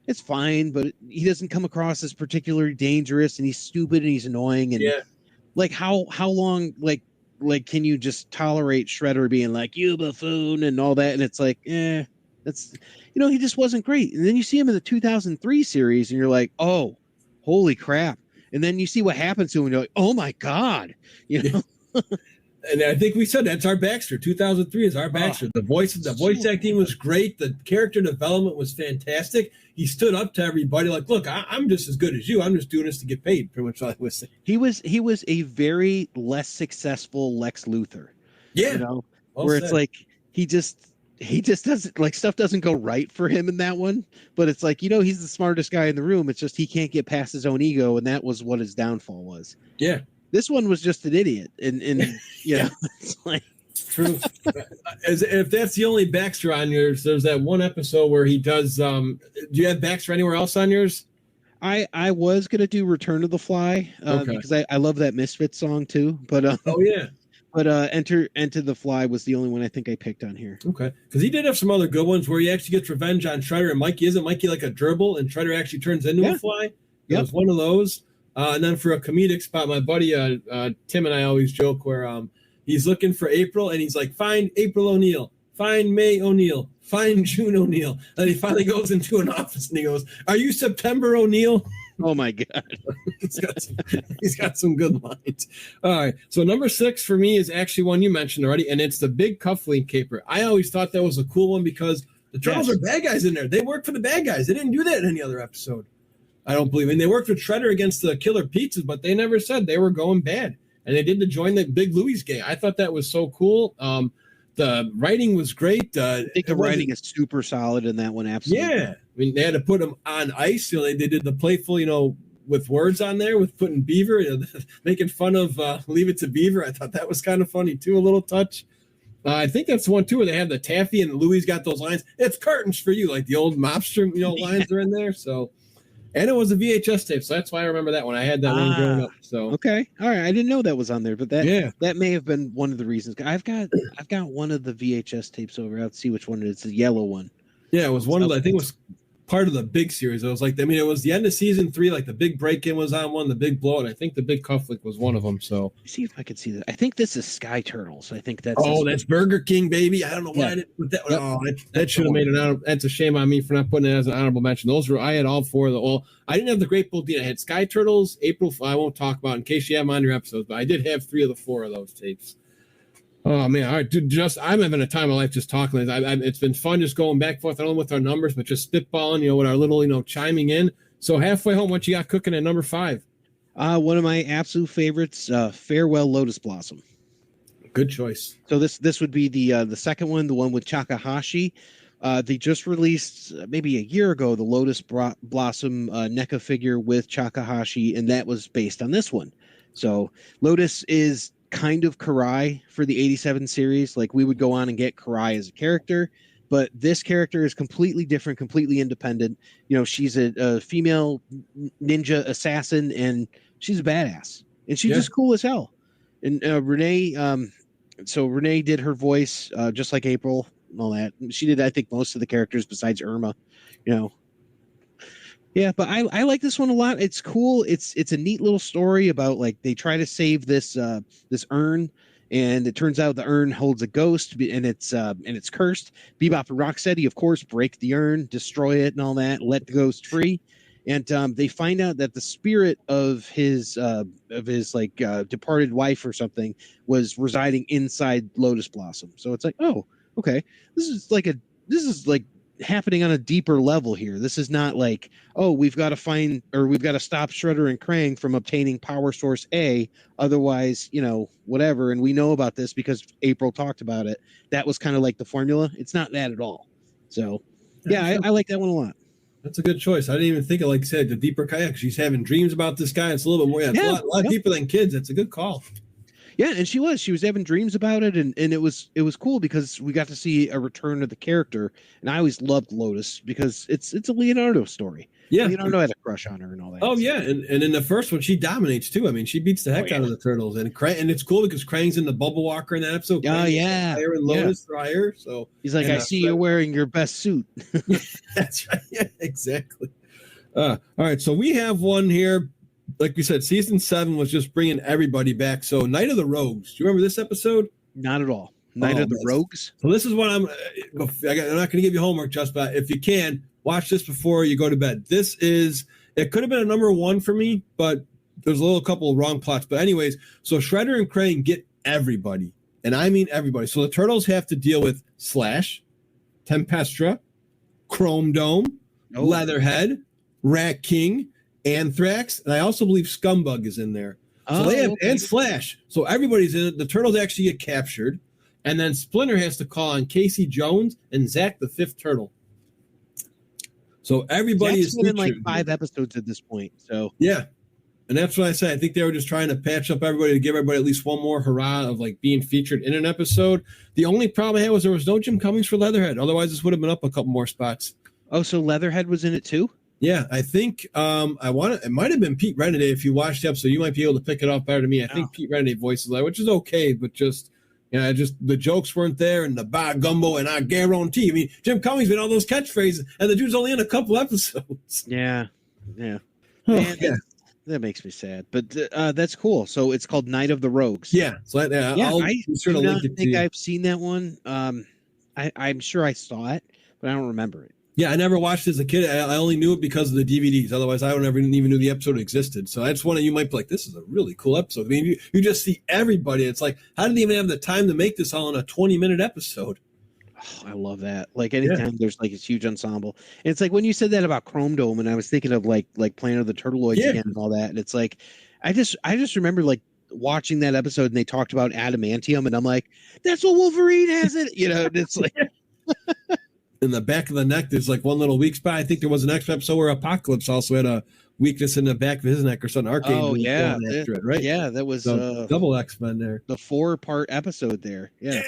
it's fine, but he doesn't come across as particularly dangerous, and he's stupid and he's annoying. And like, how long, like, can you just tolerate Shredder being like, "You buffoon" and all that? And it's like, that's, you know, he just wasn't great. And then you see him in the 2003 series, and you're like, oh, holy crap. And then you see what happens to him, and you're like, oh my God, you know. And I think we said that's our Baxter. 2003 is our Baxter. The voice acting was great. The character development was fantastic. He stood up to everybody like, look, I'm just as good as you. I'm just doing this to get paid, pretty much like I was saying. He was a very less successful Lex Luthor. Yeah. You know, where it's like he just doesn't, like, stuff doesn't go right for him in that one. But it's like, you know, he's the smartest guy in the room. It's just he can't get past his own ego, and that was what his downfall was. Yeah. This one was just an idiot, and you know, it's like true. If that's the only Baxter on yours, there's that one episode where he does. Do you have Baxter anywhere else on yours? I was gonna do Return to the Fly because I love that Misfits song too. But Enter the Fly was the only one I think I picked on here. Okay, because he did have some other good ones where he actually gets revenge on Shredder and Mikey. Isn't Mikey like a gerbil, and Shredder actually turns into a fly? It was one of those. And then for a comedic spot, my buddy Tim and I always joke where he's looking for April, and he's like, find April O'Neil, find May O'Neil, find June O'Neil. And he finally goes into an office, and he goes, are you September O'Neil? Oh, my God. he's got some good lines. All right. So number 6 for me is actually one you mentioned already, and it's the big cufflink caper. I always thought that was a cool one because the Turtles are bad guys in there. They work for the bad guys. They didn't do that in any other episode. I don't believe. And they worked with Shredder against the Killer Pizzas, but they never said they were going bad. And they did to join the Big Louie's gang. I thought that was so cool. The writing was great. I think the writing is super solid in that one. Absolutely. Yeah. I mean, they had to put them on ice. You know, they did the playful, you know, with words on there, with putting Beaver, you know, making fun of Leave It to Beaver. I thought that was kind of funny, too, a little touch. I think that's the one, too, where they have the taffy and Louie's got those lines. It's curtains for you, like the old mobster, you know, lines are in there. So And it was a VHS tape, so that's why I remember that one. I had that one growing up. So okay, all right, I didn't know that was on there, but Yeah. that may have been one of the reasons. I've got one of the VHS tapes over. I'll see which one it is. The yellow one. Yeah, it was one of the, I think it was part of the big series. It was like, I mean, it was the end of season 3, like the big break-in was on one, the big blow, and I think the big cufflick was one of them. So Let me see if I can see that. I think this is Sky Turtles. I think that's that's Burger King, baby. I don't know why I didn't put that. Yep. Oh, that should have made an honorable. That's a shame on me for not putting it as an honorable mention. Those were, I had all 4 of the. Well, I didn't have the Great Bull Dean. I had Sky Turtles, April. I won't talk about in case you have them on your episodes, but I did have 3 of the 4 of those tapes. Oh man! All right, dude. I'm having a time of life just talking. It's been fun just going back and forth, not only with our numbers, but just spitballing. With our little, chiming in. So halfway home, what you got cooking at number 5? one of my absolute favorites. Farewell Lotus Blossom. Good choice. So this would be the second one, the one with Takahashi. They just released maybe a year ago the Lotus Blossom NECA figure with Takahashi, and that was based on this one. So Lotus is kind of Karai for the 87 series. Like, we would go on and get Karai as a character, but this character is completely different, completely independent. She's a female ninja assassin, and she's a badass, and she's just cool as hell. And Renee, so Renee did her voice just like April and all that. She did, I think, most of the characters besides Irma. Yeah, but I like this one a lot. It's cool. It's a neat little story about, like, they try to save this urn, and it turns out the urn holds a ghost, and it's cursed. Bebop and Rocksteady, of course, break the urn, destroy it, and all that, let the ghost free. And they find out that the spirit of his departed wife or something was residing inside Lotus Blossom. So it's like, oh, okay, this is like happening on a deeper level here. This is not like, oh, we've got to stop Shredder and Krang from obtaining power source A, otherwise, whatever. And we know about this because April talked about it. That was kind of like the formula. It's not that at all. So yeah, I like that one a lot. That's a good choice. I didn't even think of, like I said, the deeper kayak. She's having dreams about this guy. It's a little bit more. Yeah, it's a lot deeper than kids. That's a good call. Yeah, and she was having dreams about it, and it was cool because we got to see a return of the character. And I always loved Lotus because it's a Leonardo story. Yeah, Leonardo had a crush on her and all that. Oh yeah, and in the first one she dominates too. I mean, she beats the heck out of the turtles, and it's cool because Krang's in the Bubble Walker in that episode. Oh yeah, Fire and Lotus for hire. So he's like, I see you're wearing your best suit. That's right. Yeah, exactly. All right, so we have one here. Like we said, season 7 was just bringing everybody back. So Night of the Rogues. Do you remember this episode? Not at all. Night of the Rogues. So this is what I'm not going to give you homework, just but if you can, watch this before you go to bed. It could have been a number 1 for me, but there's a couple of wrong plots. But anyways, so Shredder and Krang get everybody, and I mean everybody. So the Turtles have to deal with Slash, Tempestra, Chrome Dome, Leatherhead, Rat King, Anthrax, and I also believe Scumbug is in there. So they have and Slash. So everybody's in it. The Turtles actually get captured, and then Splinter has to call on Casey Jones and Zack the 5th Turtle. So everybody is been in like 5 episodes at this point. So yeah, and that's what I said. I think they were just trying to patch up everybody to give everybody at least one more hurrah of like being featured in an episode. The only problem I had was there was no Jim Cummings for Leatherhead. Otherwise, this would have been up a couple more spots. Oh, so Leatherhead was in it too? Yeah, I think it might have been Pete Renaday. If you watched the episode, you might be able to pick it up better than me. I think Pete Renaday voices that, which is okay, but just the jokes weren't there, and the bar gumbo, and I guarantee. I mean, Jim Cummings been all those catchphrases, and the dude's only in a couple episodes. Yeah. Man, that makes me sad, but that's cool. So it's called Night of the Rogues. Yeah. So I do not think I've seen that one. I'm sure I saw it, but I don't remember it. Yeah, I never watched it as a kid. I only knew it because of the DVDs. Otherwise, I would never even knew the episode existed. So that's one of you might be like, this is a really cool episode. I mean, you just see everybody. It's like, how did they even have the time to make this all in a 20-minute episode? Oh, I love that. Like anytime there's like a huge ensemble. And it's like when you said that about Chrome Dome, and I was thinking of like Planet of the Turtleoids again and all that. And it's like, I just remember like watching that episode and they talked about adamantium, and I'm like, that's what Wolverine has it. And it's like... In the back of the neck, there's like one little weak spot. I think there was an extra episode where Apocalypse also had a weakness in the back of his neck or something. Arcade after it, right? Yeah, that was double X-Men there. The 4-part episode there. Yeah.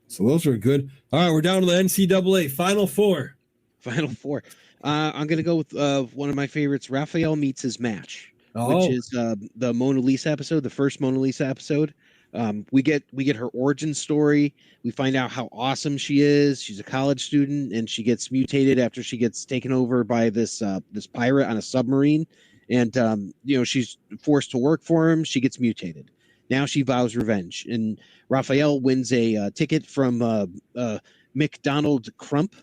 So those are good. All right, we're down to the NCAA Final Four. Final Four. I'm gonna go with one of my favorites. Raphael meets his match, which Oh, is the Mona Lisa episode, the first Mona Lisa episode. We get her origin story. We find out how awesome she is. She's a college student, and she gets mutated after she gets taken over by this pirate on a submarine, and she's forced to work for him. She gets mutated. Now she vows revenge, and Raphael wins a ticket from McDonald Crump,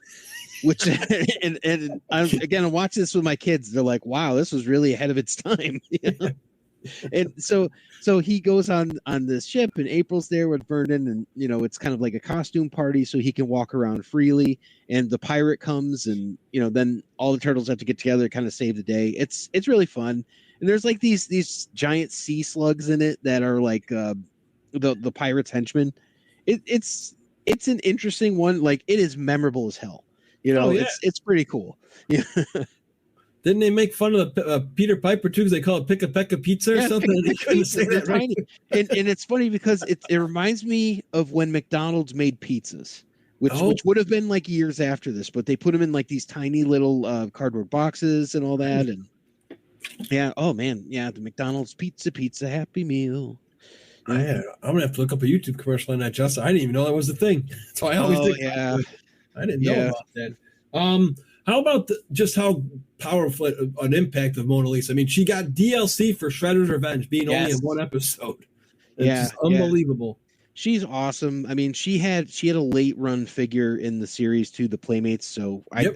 which and again, I watch this with my kids. They're like, "Wow, this was really ahead of its time." And so he goes on this ship, and April's there with Vernon, and it's kind of like a costume party, so he can walk around freely. And the pirate comes, and then all the turtles have to get together to kind of save the day. It's really fun, and there's like these giant sea slugs in it that are like the pirates' henchmen. It's an interesting one. Like, it is memorable as hell. Oh, yeah. It's pretty cool. Yeah. Didn't they make fun of the Peter Piper too because they call it Picka Pecka Pizza or something? They couldn't say that right. And it's funny because it reminds me of when McDonald's made pizzas, which would have been like years after this, but they put them in like these tiny little cardboard boxes and all that. And yeah, oh man, yeah, the McDonald's pizza Happy Meal. I'm gonna have to look up a YouTube commercial on that, Justin. I didn't even know that was a thing. So I always think, yeah, I didn't know about that. How about just how powerful an impact of Mona Lisa? I mean, she got DLC for Shredder's Revenge, being only in one episode. It's unbelievable. She's awesome. I mean, she had a late run figure in the series too, the Playmates. So I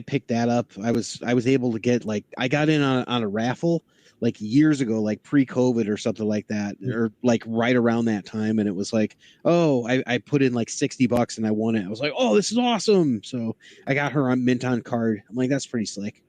picked that up. I was able to get, like, I got in on a raffle like years ago, like pre-COVID or something like that, or like right around that time. And it was like, oh, I put in like $60 and I won it. I was like, oh, this is awesome. So I got her on mint on card. I'm like, that's pretty slick.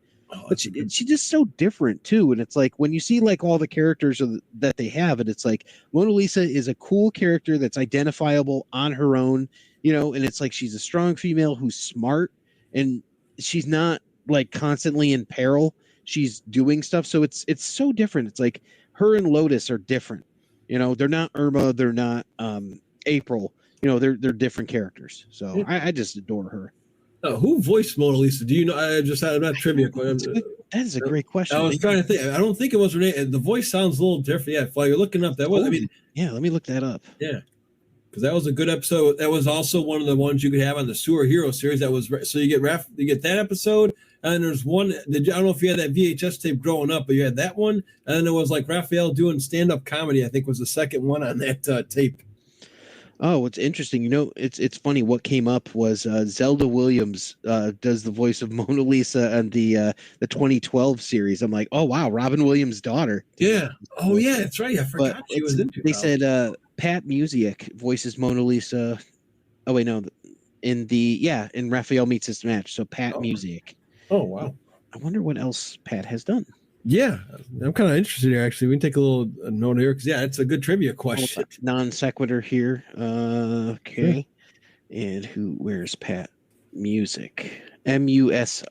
But she's just so different too. And it's like, when you see like all the characters that they have, and it's like Mona Lisa is a cool character that's identifiable on her own, and it's like, she's a strong female who's smart, and she's not like constantly in peril. She's doing stuff. So it's so different. It's like her and Lotus are different. They're not Irma. They're not April. They're different characters. So I just adore her. Who voiced Mona Lisa? Do you know? I just had a trivia question. That is a great question. I was trying to think. I don't think it was her name. The voice sounds a little different. Yeah, while you're looking up, that was. I mean, yeah. Let me look that up. Yeah, because that was a good episode. That was also one of the ones you could have on the Sewer Hero series. That was so you get that episode, and there's one. I don't know if you had that VHS tape growing up, but you had that one, and then it was like Raphael doing stand-up comedy. I think was the second one on that tape. Oh, what's interesting, it's funny. What came up was Zelda Williams does the voice of Mona Lisa on the 2012 series. I'm like, oh wow, Robin Williams' daughter. Yeah. Oh yeah, that's right. I forgot she was in. They said Pat Music voices Mona Lisa. Oh wait, no, in Raphael Meets His Match. So Pat Music. Oh wow. I wonder what else Pat has done. Yeah, I'm kind of interested here. Actually, we can take a little note here because it's a good trivia question. Non sequitur here. Okay, and where's Pat Music? Musick.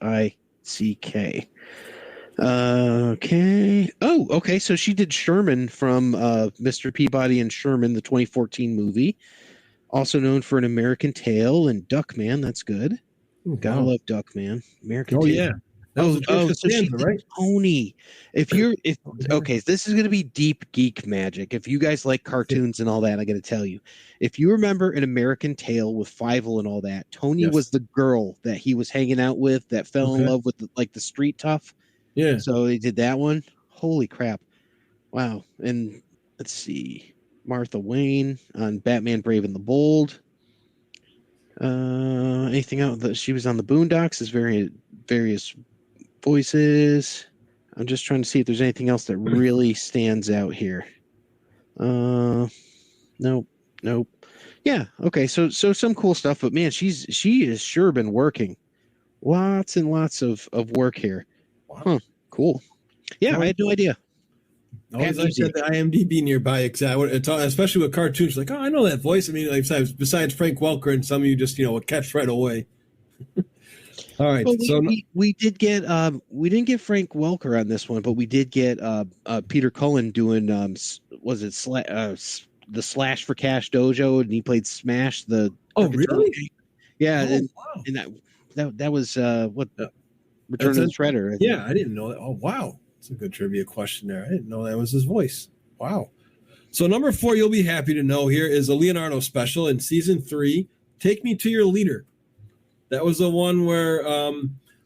Okay. Oh, okay. So she did Sherman from Mr. Peabody and Sherman, the 2014 movie. Also known for An American Tail and Duckman. That's good. Ooh, gotta love Duckman. American Tail. Yeah. So she right? Tony. Okay, this is going to be deep geek magic. If you guys like cartoons and all that, I got to tell you, if you remember An American Tail with Fievel and all that, Tony was the girl that he was hanging out with that fell in love with the street tough. Yeah. So they did that one. Holy crap! Wow. And let's see, Martha Wayne on Batman: Brave and the Bold. Anything else? She was on the Boondocks as various voices. I'm just trying to see if there's anything else that really stands out here. Nope. Yeah, okay. So some cool stuff, but man, she has sure been working. Lots and lots of work here. Wow. Huh, cool. Yeah, I had no idea. Always like to have the IMDb nearby, especially with cartoons. Like, oh, I know that voice. I mean, like, besides Frank Welker, and some of you just would catch right away. All right, well, we did get we didn't get Frank Welker on this one, but we did get Peter Cullen doing the Slash for Cash Dojo, and he played Smash. Really? Yeah, wow. and That was what Return of the Shredder. Yeah, I didn't know that. Oh wow, that's a good trivia question there. I didn't know that was his voice. Wow. So number 4, you'll be happy to know here is a Leonardo special in season 3. Take Me to Your Leader. That was the one where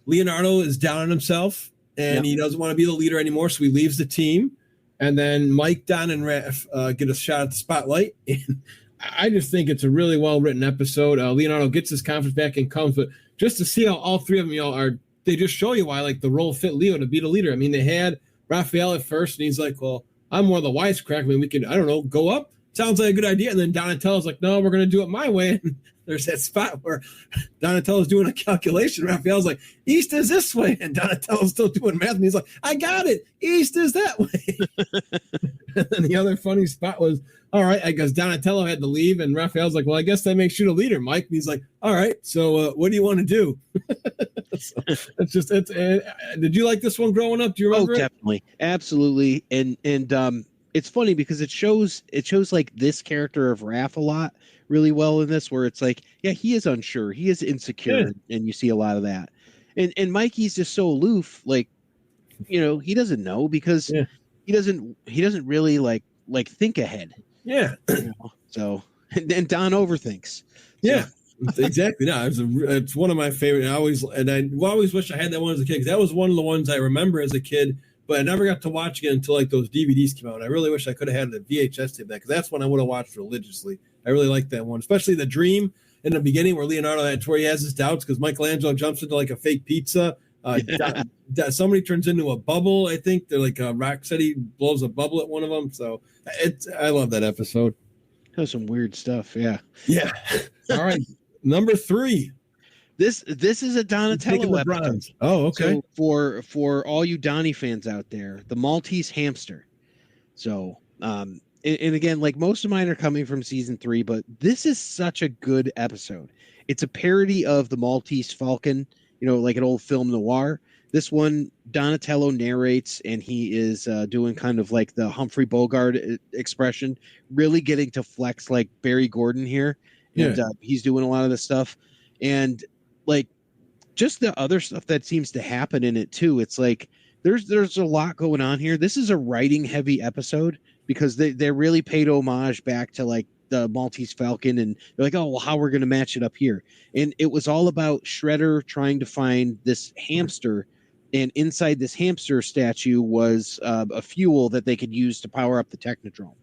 Leonardo is down on himself and he doesn't want to be the leader anymore, so he leaves the team. And then Mike, Don, and Raph get a shot at the spotlight. And I just think it's a really well-written episode. Leonardo gets his confidence back and comes, but just to see how all three of them are, they just show you why like the role fit Leo to be the leader. I mean, they had Raphael at first, and he's like, well, I'm more the wisecrack. I mean, we could, I don't know, go up. Sounds like a good idea. And then Donatello's like, no, we're going to do it my way. And there's that spot where Donatello's doing a calculation. Raphael's like, east is this way. And Donatello's still doing math. And he's like, I got it. East is that way. And then the other funny spot was, all right, I guess Donatello had to leave. And Raphael's like, well, I guess that makes you the leader, Mike. And he's like, all right, so what do you want to do? So it's just, did you like this one growing up? Do you remember? Oh, definitely. Absolutely. And it's funny because it shows like this character of Raph a lot really well in this, where it's like, yeah, he is unsure, he is insecure, and you see a lot of that. And Mikey's just so aloof, like, you know, he doesn't know because he doesn't really like think ahead. Yeah. You know? So and Don overthinks. So. Yeah. Exactly. No, it's one of my favorite. I always wish I had that one as a kid, because that was one of the ones I remember as a kid, but I never got to watch again until like those DVDs came out. And I really wish I could have had a VHS tape, because that's when I would have watched religiously. I really liked that one, especially the dream in the beginning where Leonardo, that's where he has his doubts because Michelangelo jumps into like a fake pizza. Somebody turns into a bubble. I think they're like Rocksteady blows a bubble at one of them. So I love that episode. That was some weird stuff. Yeah. Yeah. All right. Number 3. This is a Donatello episode. Oh, okay. So for all you Donnie fans out there, the Maltese hamster. So and again, like most of mine are coming from season 3, but this is such a good episode. It's a parody of the Maltese Falcon, you know, like an old film noir. This one, Donatello narrates, and he is doing kind of like the Humphrey Bogart expression, really getting to flex like Barry Gordon here. And he's doing a lot of the stuff. And like just the other stuff that seems to happen in it too. It's like there's a lot going on here. This is a writing heavy episode because they really paid homage back to like the Maltese Falcon, and they're like, oh, well, how we're going to match it up here. And it was all about Shredder trying to find this hamster, and inside this hamster statue was a fuel that they could use to power up the Technodrome.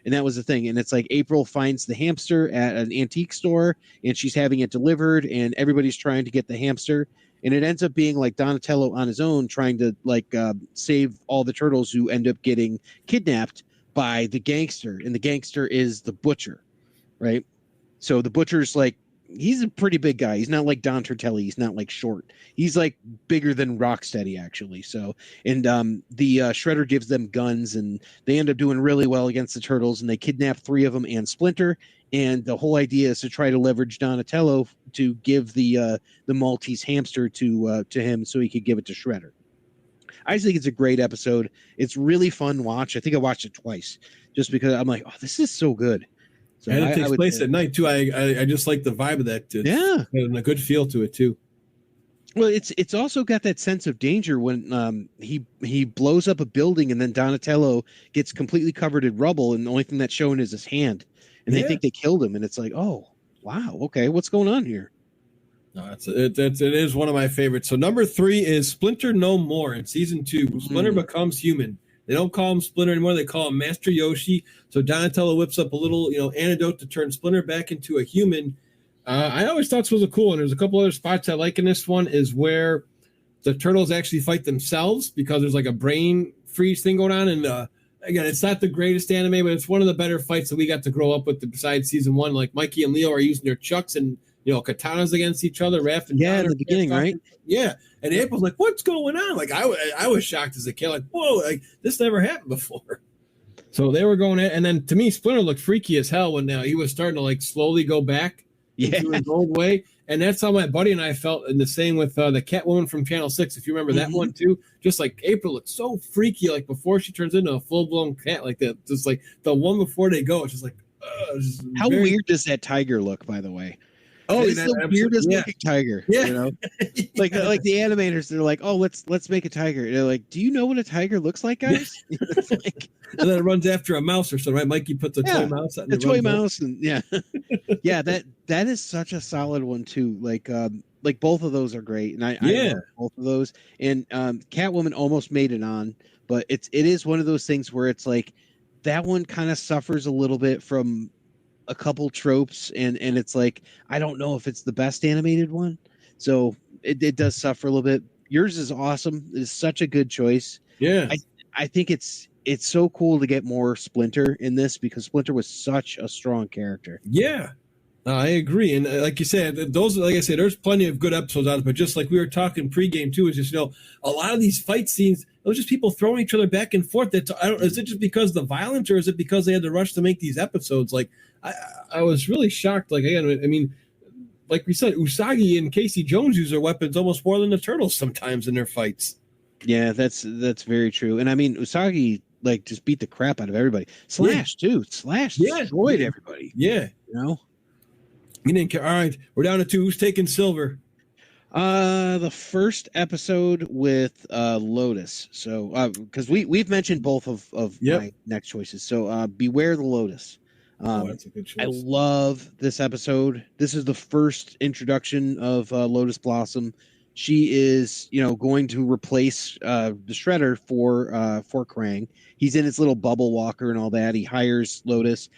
And that was the thing. And it's like April finds the hamster at an antique store, and she's having it delivered, and everybody's trying to get the hamster. And it ends up being like Donatello on his own trying to like save all the turtles, who end up getting kidnapped by the gangster. And the gangster is the Butcher, right? So the Butcher's like, he's a pretty big guy. He's not like Don Turtelli. He's not like short. He's like bigger than Rocksteady, actually. So, and the Shredder gives them guns, and they end up doing really well against the turtles, and they kidnap 3 of them and Splinter. And the whole idea is to try to leverage Donatello to give the Maltese hamster to him so he could give it to Shredder. I just think it's a great episode. It's really fun watch. I think I watched it twice just because I'm like, oh, this is so good. So and it takes place at night too. I just like the vibe of that. And a good feel to it too. Well, it's also got that sense of danger when he blows up a building, and then Donatello gets completely covered in rubble, and the only thing that's shown is his hand, and they think they killed him, and it's like, oh wow, okay, what's going on here? No, it is one of my favorites. So number 3 is Splinter No More in season 2. Splinter becomes human. They don't call him Splinter anymore. They call him Master Yoshi. So Donatello whips up a little, antidote to turn Splinter back into a human. I always thought this was a cool one. There's a couple other spots I like in this one is where the turtles actually fight themselves because there's like a brain freeze thing going on. And again, it's not the greatest anime, but it's one of the better fights that we got to grow up with besides season 1. Like Mikey and Leo are using their chucks and katanas against each other. Raph and in the beginning, right? Yeah. And April's like, what's going on? Like, I was shocked as a kid. Like, whoa, like this never happened before. So they were going in. And then to me, Splinter looked freaky as hell when he was starting to like slowly go back into his old way. And that's how my buddy and I felt. And the same with the Catwoman from Channel 6. If you remember that one too, just like April looked so freaky. Like before she turns into a full blown cat like that. Just like the one before they go, it's just like, how weird does that tiger look, by the way? Oh, it's the weirdest looking tiger. Yeah. You know, like the animators, they're like, oh, let's make a tiger. They're like, do you know what a tiger looks like, guys? It's like, And then it runs after a mouse or something, right? Mikey puts a toy mouse out. The toy mouse, and yeah, yeah. That is such a solid one too. Like both of those are great, and I love both of those. And Catwoman almost made it on, but it is one of those things where it's like that one kind of suffers a little bit from a couple tropes, and it's like I don't know if it's the best animated one, so it does suffer a little bit. Yours is awesome. It's such a good choice. Yeah, I think it's so cool to get more Splinter in this because Splinter was such a strong character. Yeah. I agree. And like you said, those, like I said, there's plenty of good episodes out of it. But just like we were talking pregame too, is just, a lot of these fight scenes, those just people throwing each other back and forth. Is it just because of the violence, or is it because they had to rush to make these episodes? Like, I was really shocked. Like, again, I mean, like we said, Usagi and Casey Jones use their weapons almost more than the Turtles sometimes in their fights. Yeah, that's very true. And I mean, Usagi like just beat the crap out of everybody. Slash too. Slash destroyed everybody. Yeah. You know? You didn't care. All right, we're down to 2. Who's taking silver? The first episode with Lotus. So because we've mentioned both of my next choices. So Beware the Lotus. That's a good choice. I love this episode. This is the first introduction of Lotus Blossom. She is, going to replace the Shredder for Krang. He's in his little bubble walker and all that. He hires Lotus.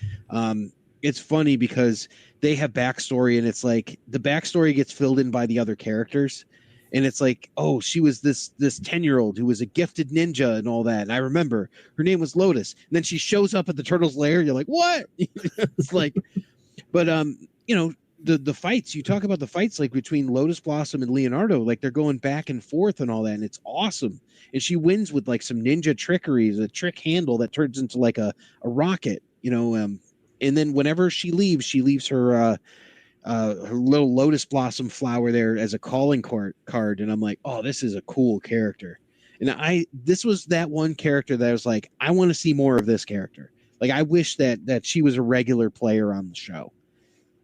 It's funny because they have backstory, and it's like the backstory gets filled in by the other characters, and it's like, oh, she was this 10-year-old who was a gifted ninja and all that. And I remember her name was Lotus, and then she shows up at the Turtles' lair. You're like, what? It's like, but the fights, you talk about the fights like between Lotus Blossom and Leonardo, like they're going back and forth and all that, and it's awesome. And she wins with like some ninja trickery, a trick handle that turns into like a rocket, and then whenever she leaves her little Lotus Blossom flower there as a calling card, and I'm like, oh, this is a cool character. And this was that one character that I was like, I want to see more of this character. Like, I wish that she was a regular player on the show.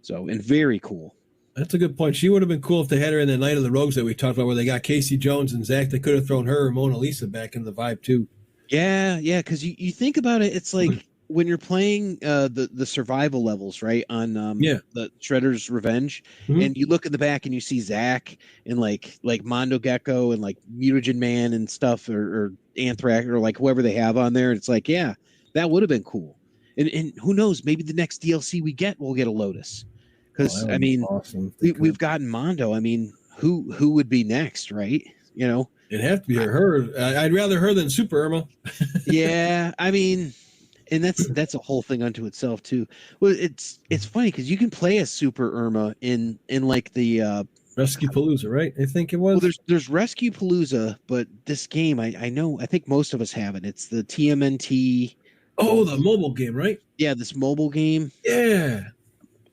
So, and very cool. That's a good point. She would have been cool if they had her in the Night of the Rogues that we talked about, where they got Casey Jones and Zach. They could have thrown her or Mona Lisa back in the vibe too. Yeah, because you think about it, it's like when you're playing the survival levels, right, on the Shredder's Revenge, and you look in the back and you see Zach and like Mondo Gecko and like Mutagen Man and stuff, or Anthrax, or like whoever they have on there. It's like, yeah, that would have been cool. And who knows, maybe the next DLC we'll get a Lotus. Because I mean, awesome. We've gotten Mondo. I mean, who would be next, right? It'd have to be her. I'd rather her than Super Irma. Yeah, I mean, and that's a whole thing unto itself too. Well, it's funny because you can play as Super Irma in like the Rescue Palooza, right? I think it was. Well, there's Rescue Palooza, but this game, I think most of us have it. It's the TMNT. Oh, the mobile game, right? Yeah, this mobile game. Yeah.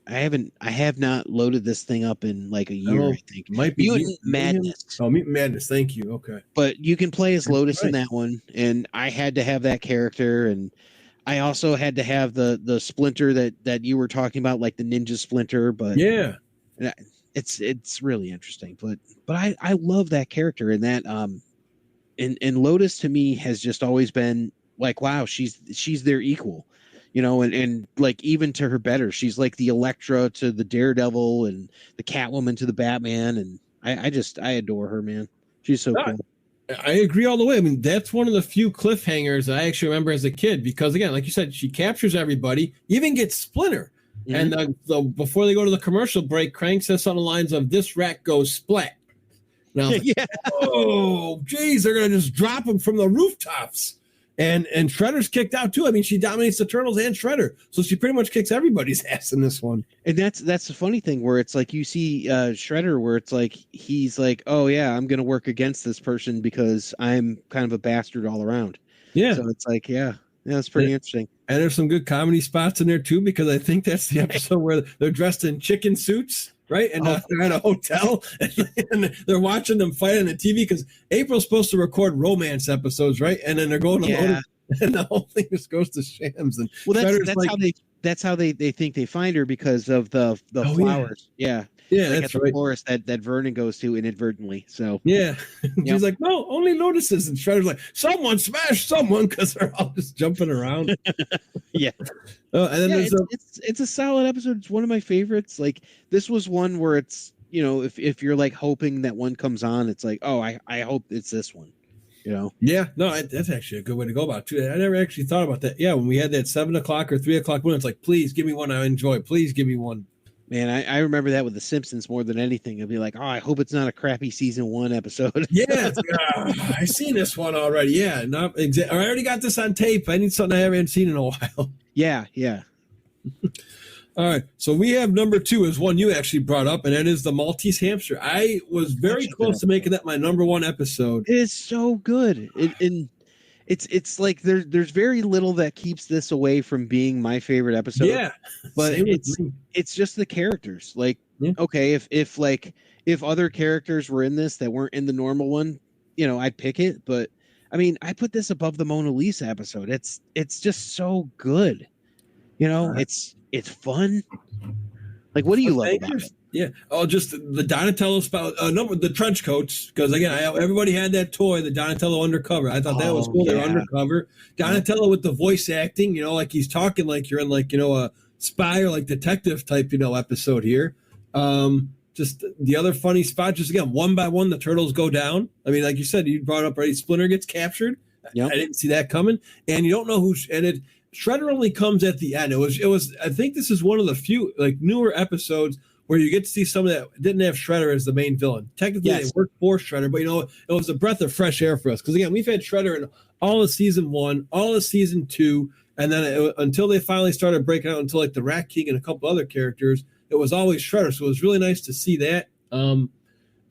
I have not loaded this thing up in like a year, I think. Might be Mutant Madness. Oh, Mutant Madness. Thank you. Okay. But you can play as Lotus in that one, and I had to have that character, and I also had to have the Splinter that you were talking about, like the Ninja Splinter. But yeah, it's really interesting. But I love that character, and that and Lotus to me has just always been like, wow, she's their equal. And like even to her better, she's like the Elektra to the Daredevil and the Catwoman to the Batman. And I adore her, man. She's so cool. I agree all the way. I mean, that's one of the few cliffhangers that I actually remember as a kid, because again, like you said, she captures everybody, even gets Splinter. Mm-hmm. And before they go to the commercial break, Krang says something along the lines of, "This rat goes splat." Now, yeah. Oh, geez, they're going to just drop him from the rooftops. And Shredder's kicked out too. I mean, she dominates the Turtles and Shredder, so she pretty much kicks everybody's ass in this one. And that's the funny thing, where it's like you see Shredder, where it's like he's like, oh yeah, I'm gonna work against this person because I'm kind of a bastard all around. Yeah. So it's like, yeah, it's pretty interesting. And there's some good comedy spots in there too, because I think that's the episode where they're dressed in chicken suits. Right. And they're at a hotel and they're watching them fight on the TV, because April's supposed to record romance episodes. Right. And then they're going to load it, and the whole thing just goes to shams. And well, that's like, how that's how they think they find her, because of the Oh, flowers. Yeah. Yeah, Like that's at the right. forest that Vernon goes to inadvertently. So Yeah. Yep. She's like, no, only Lotuses. And Shredder's like, someone smash someone, because they're all just jumping around. yeah. And then Yeah, there's it's a solid episode. It's one of my favorites. Like, this was one where it's, if you're like hoping that one comes on, it's like, oh, I hope it's this one. yeah, no, that's actually a good way to go about it too. I never actually thought about that. Yeah, when we had that 7 o'clock or 3 o'clock one, it's like, please give me one I enjoy. Please give me one. Man, I remember that with The Simpsons more than anything. I'd be like, oh, I hope it's not a crappy season 1 episode. Yeah, I seen this one already. Yeah, not I already got this on tape. I need something I haven't seen in a while. Yeah, yeah. All right, so we have number 2 is one you actually brought up, and that is the Maltese hamster. I was very close to making that my number 1 episode. It is so good. And it's like there's very little that keeps this away from being my favorite episode. Yeah, but it's just the characters. Like, okay, if other characters were in this that weren't in the normal one, I'd pick it. But I mean, I put this above the Mona Lisa episode. It's just so good. It's fun. Like, what do you love about it? Yeah. Oh, just the Donatello spout, the trench coats. Because again, everybody had that toy, the Donatello undercover. I thought that was cool. Yeah. They're undercover. Donatello with the voice acting, like he's talking like you're in a spy or like detective type, episode here. Just the other funny spot, just again, one by one, the turtles go down. I mean, like you said, you brought up, right? Splinter gets captured. Yep. I didn't see that coming. And you don't know Shredder only comes at the end. It was. I think this is one of the few like newer episodes where you get to see something that didn't have Shredder as the main villain. Technically, They worked for Shredder, but it was a breath of fresh air for us. Because again, we've had Shredder in all of season 1, all of season 2, and then until they finally started breaking out into like the Rat King and a couple other characters, it was always Shredder. So it was really nice to see that. And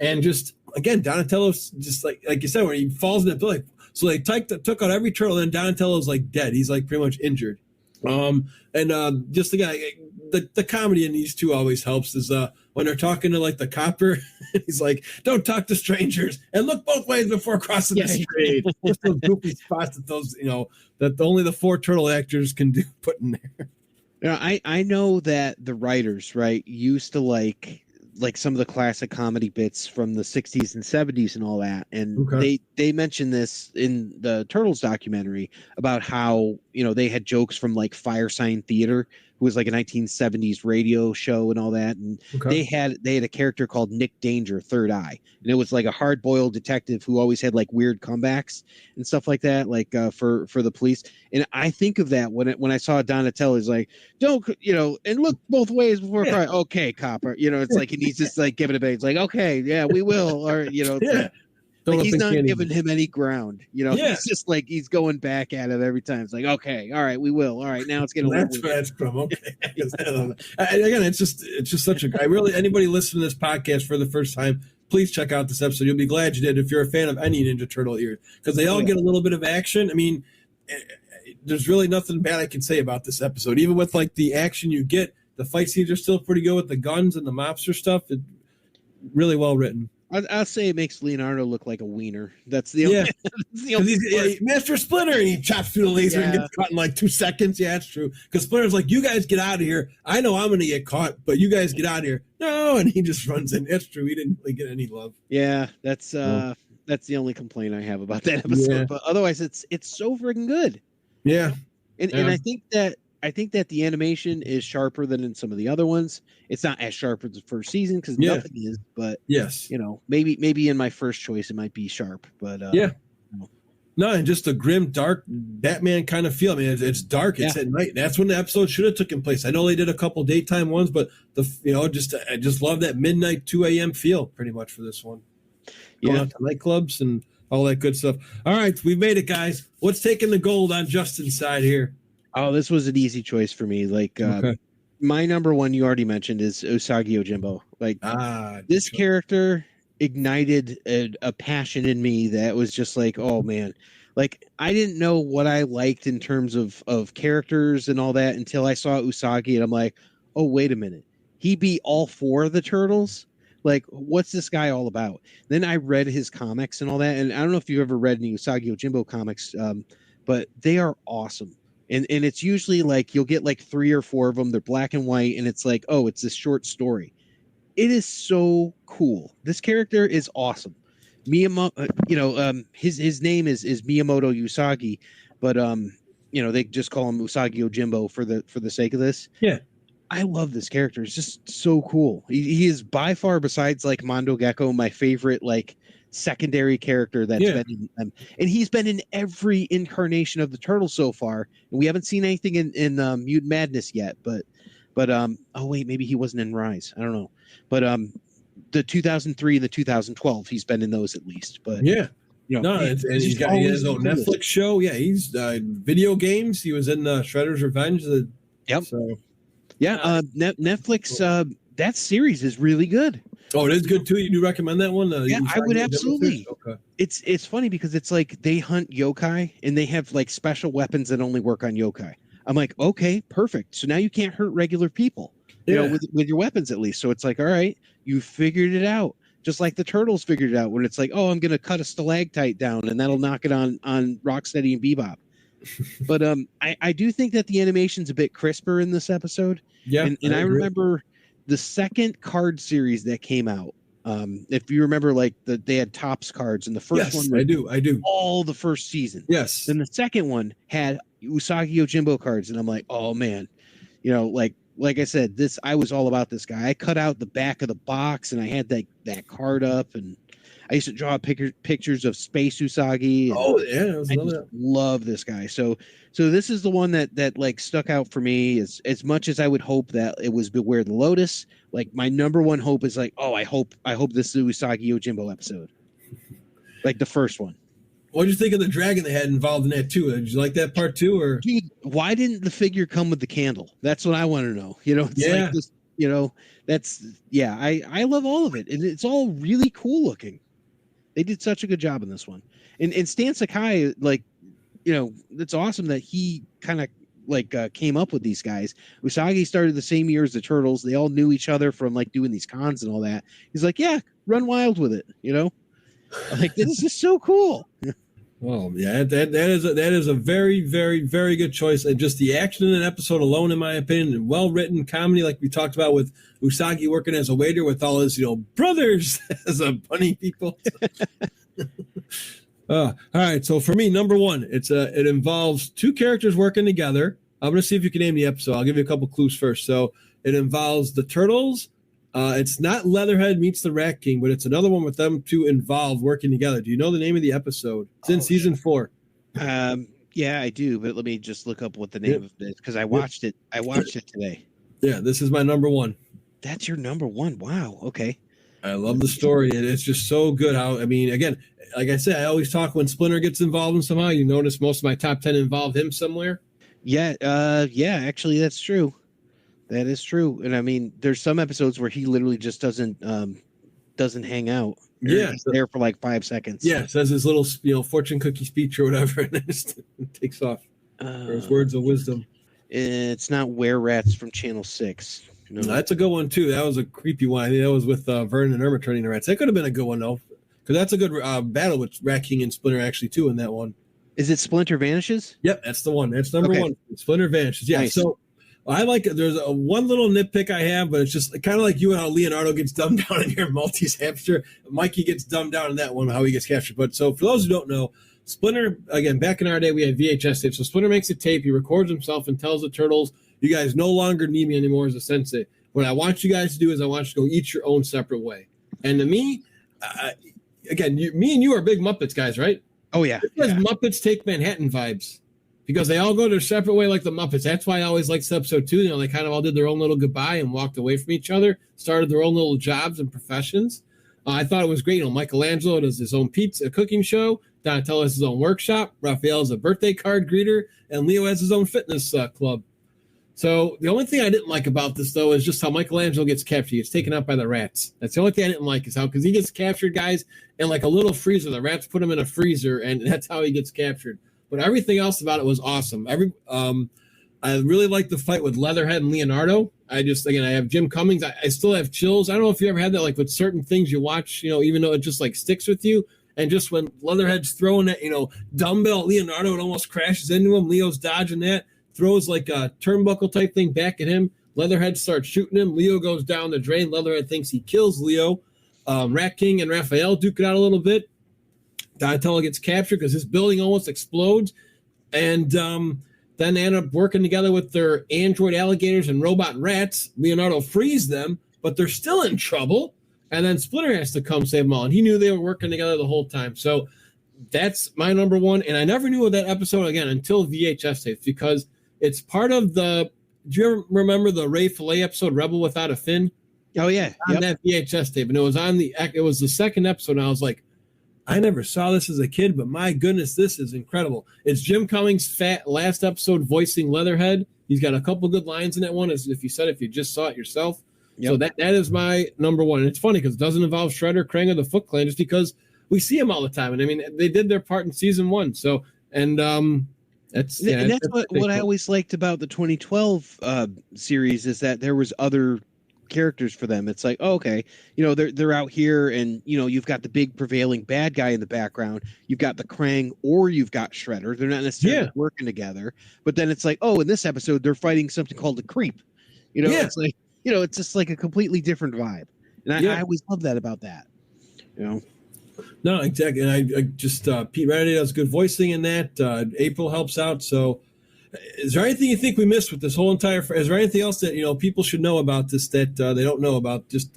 just again, Donatello's just like you said, when he falls in the building. So they took out every turtle, and Donatello's like dead. He's like pretty much injured. Just the guy, the comedy in these two always helps is when they're talking to like the copper, he's like, "Don't talk to strangers and look both ways before crossing the street." Just those goofy spots that only the 4 turtle actors can do put in there. I know that the writers, right, used to like some of the classic comedy bits from the 60s and 70s and all that, and they mentioned this in the Turtles documentary about how they had jokes from like Fire Sign Theater, who was like a 1970s radio show and all that, and they had a character called Nick Danger, Third Eye, and it was like a hard-boiled detective who always had like weird comebacks and stuff like that, like for the police. And I think of that when I saw Donatello, is like, don't and look both ways before crying. Okay, copper, it's like, and he's just like giving it back. It's like, okay, yeah, we will, or like he's not giving him any ground. He's just like he's going back at it every time. It's like, okay, all right, we will. All right, now it's getting that's from okay. Again, it's just such a. Anybody listening to this podcast for the first time, please check out this episode. You'll be glad you did if you're a fan of any Ninja Turtle ears, because they all get a little bit of action. I mean, there's really nothing bad I can say about this episode. Even with like the action you get, the fight scenes are still pretty good with the guns and the mobster stuff. Really well written. I'll say it makes Leonardo look like a wiener. That's the only. That's the only he's Master Splinter, and he chops through the laser and gets caught in like 2 seconds. Yeah, that's true. Because Splinter's like, "You guys get out of here. I know I'm going to get caught, but you guys get out of here." No, and he just runs in. That's true. He didn't really get any love. Yeah, that's the only complaint I have about that episode. Yeah. But otherwise, it's so freaking good. Yeah, and I think that the animation is sharper than in some of the other ones. It's not as sharp as the first season because nothing is, but yes, maybe in my first choice it might be sharp, but no, and just a grim, dark Batman kind of feel. I mean, it's dark. It's at night. That's when the episode should have taken place. I know they did a couple daytime ones, but I just love that midnight 2 a.m. feel pretty much for this one. Going out to nightclubs and all that good stuff. All right, we've made it, guys. What's taking the gold on Justin's side here? Oh, this was an easy choice for me. Like, my number 1 you already mentioned is Usagi Yojimbo. Like, this character ignited a passion in me that was just like, oh man, like I didn't know what I liked in terms of characters and all that until I saw Usagi, and I'm like, oh wait a minute, he beat all 4 of the turtles. Like, what's this guy all about? Then I read his comics and all that, and I don't know if you've ever read any Usagi Yojimbo comics, but they are awesome. And it's usually like you'll get like 3 or 4 of them. They're black and white, and it's like, oh, it's this short story. It is so cool. This character is awesome. Miyamoto, his name is Miyamoto Usagi, but they just call him Usagi Yojimbo for the sake of this. Yeah. I love this character. It's just so cool. He is by far, besides like Mondo Gecko, my favorite like secondary character that's been in them. And he's been in every incarnation of the Turtles so far. And we haven't seen anything in Mutant Madness yet, but oh wait, maybe he wasn't in Rise. I don't know. But the 2003 and the 2012, he's been in those at least. But he has his own Netflix show. Yeah, he's video games. He was in Shredder's Revenge. Yep. So yeah, Netflix. That series is really good. Oh, it is good too. You do recommend that one? Yeah, I would absolutely. Okay. It's funny because it's like they hunt yokai and they have like special weapons that only work on yokai. I'm like, okay, perfect. So now you can't hurt regular people, with your weapons at least. So it's like, all right, you figured it out. Just like the Turtles figured it out when it's like, oh, I'm going to cut a stalactite down and that'll knock it on Rocksteady and Bebop. But I do think that the animation's a bit crisper in this episode. Yeah. And I remember the second card series that came out. If you remember, like they had Topps cards, and the first one, I do. All the first season. Yes. Then the second one had Usagi Yojimbo cards, and I'm like, oh man, like I said, I was all about this guy. I cut out the back of the box, and I had that card up, and I used to draw pictures of Space Usagi. Oh yeah, I just love this guy. So this is the one that like stuck out for me as much as I would hope that it was Beware the Lotus. Like my number one hope is like, oh, I hope this is Usagi Yojimbo episode, like the first one. What did you think of the dragon they had involved in that too? Did you like that part too, or dude, why didn't the figure come with the candle? That's what I want to know. Like this, I love all of it, and it's all really cool looking. They did such a good job in this one, and Stan Sakai, like, it's awesome that he kind of like came up with these guys. Usagi started the same year as the Turtles. They all knew each other from like doing these cons and all that. He's like, yeah, run wild with it. Like this is so cool. Oh yeah, that is a very, very, very good choice. And just the action in that episode alone, in my opinion, and well written comedy, like we talked about with Usagi working as a waiter with all his brothers as a bunny people. All right, so for me, number one, it involves two characters working together. I'm gonna see if you can name the episode. I'll give you a couple clues first. So it involves the Turtles. It's not Leatherhead meets the Rat King, but it's another one with them two involved working together. Do you know the name of the episode? It's in season 4. Yeah, I do, but let me just look up what the name of it is because I watched it. I watched it today. Yeah, this is my number one. That's your number one. Wow. Okay. I love the story, and it's just so good. Again, like I said, I always talk when Splinter gets involved in somehow. You notice most of my top 10 involve him somewhere. Yeah. Actually, that's true. That is true. And I mean, there's some episodes where he literally just doesn't hang out. Yeah. He's there for like 5 seconds. Yeah. Says his little, fortune cookie speech or whatever, and then it takes off. Or his words of wisdom. It's not Were Rats from Channel 6. No. That's a good one too. That was a creepy one. I think that was with Vernon and Irma turning the rats. That could have been a good one though. Because that's a good battle with Rat King and Splinter actually too in that one. Is it Splinter Vanishes? Yep, that's the one. That's number one. Splinter Vanishes. Yeah. Nice. So I like it. There's one little nitpick I have, but it's just kind of like you and how Leonardo gets dumbed down in your Maltese hamster. Mikey gets dumbed down in that one, how he gets captured. But so for those who don't know, Splinter, again, back in our day, we had VHS tapes. So Splinter makes a tape. He records himself and tells the Turtles, you guys no longer need me anymore as a sensei. What I want you guys to do is I want you to go each your own separate way. And to me, again, me and you are big Muppets guys, right? Oh, yeah. Because Muppets take Manhattan vibes. Because they all go their separate way like the Muppets. That's why I always liked episode 2. They kind of all did their own little goodbye and walked away from each other, started their own little jobs and professions. I thought it was great. Michelangelo does his own pizza cooking show. Donatello has his own workshop. Raphael is a birthday card greeter. And Leo has his own fitness club. So the only thing I didn't like about this, though, is just how Michelangelo gets captured. He gets taken out by the rats. That's the only thing I didn't like is how, because he gets captured, guys, in like a little freezer. The rats put him in a freezer, and that's how he gets captured. But everything else about it was awesome. I really like the fight with Leatherhead and Leonardo. I have Jim Cummings. I still have chills. I don't know if you ever had that, like with certain things you watch, even though it just like sticks with you. And just when Leatherhead's throwing that, dumbbell at Leonardo, it almost crashes into him. Leo's dodging that. throws like a turnbuckle type thing back at him. Leatherhead starts shooting him. Leo goes down the drain. Leatherhead thinks he kills Leo. Rat King and Raphael duke it out a little bit. Donatello gets captured because his building almost explodes. And then they end up working together with their android alligators and robot rats. Leonardo frees them, but they're still in trouble. And then Splinter has to come save them all. And he knew they were working together the whole time. So that's my number one. And I never knew of that episode again until VHS tapes, because it's part of the... Do you ever remember the Ray Fillet episode, Rebel Without a Fin? Oh, yeah. On that VHS tape. And it was the second episode. And I was like, I never saw this as a kid, but my goodness, this is incredible. It's Jim Cummings' last episode voicing Leatherhead. He's got a couple good lines in that one, as if you just saw it yourself. Yep. So that is my number one. And it's funny because it doesn't involve Shredder, Krang, or the Foot Clan, just because we see them all the time. And I mean, they did their part in season 1. So, and that's what I always liked about the 2012 series, is that there was other characters for them. It's like, oh, okay, they're out here, and you've got the big prevailing bad guy in the background. You've got the Krang, or you've got Shredder. They're not necessarily working together. But then it's like, oh, in this episode, they're fighting something called the Creep. It's like, it's just like a completely different vibe. And I always love that about that. No, exactly. And I just Pete Reddy does good voicing in that. April helps out. So, is there anything you think we missed with this whole entire? Is there anything else that people should know about this that they don't know about just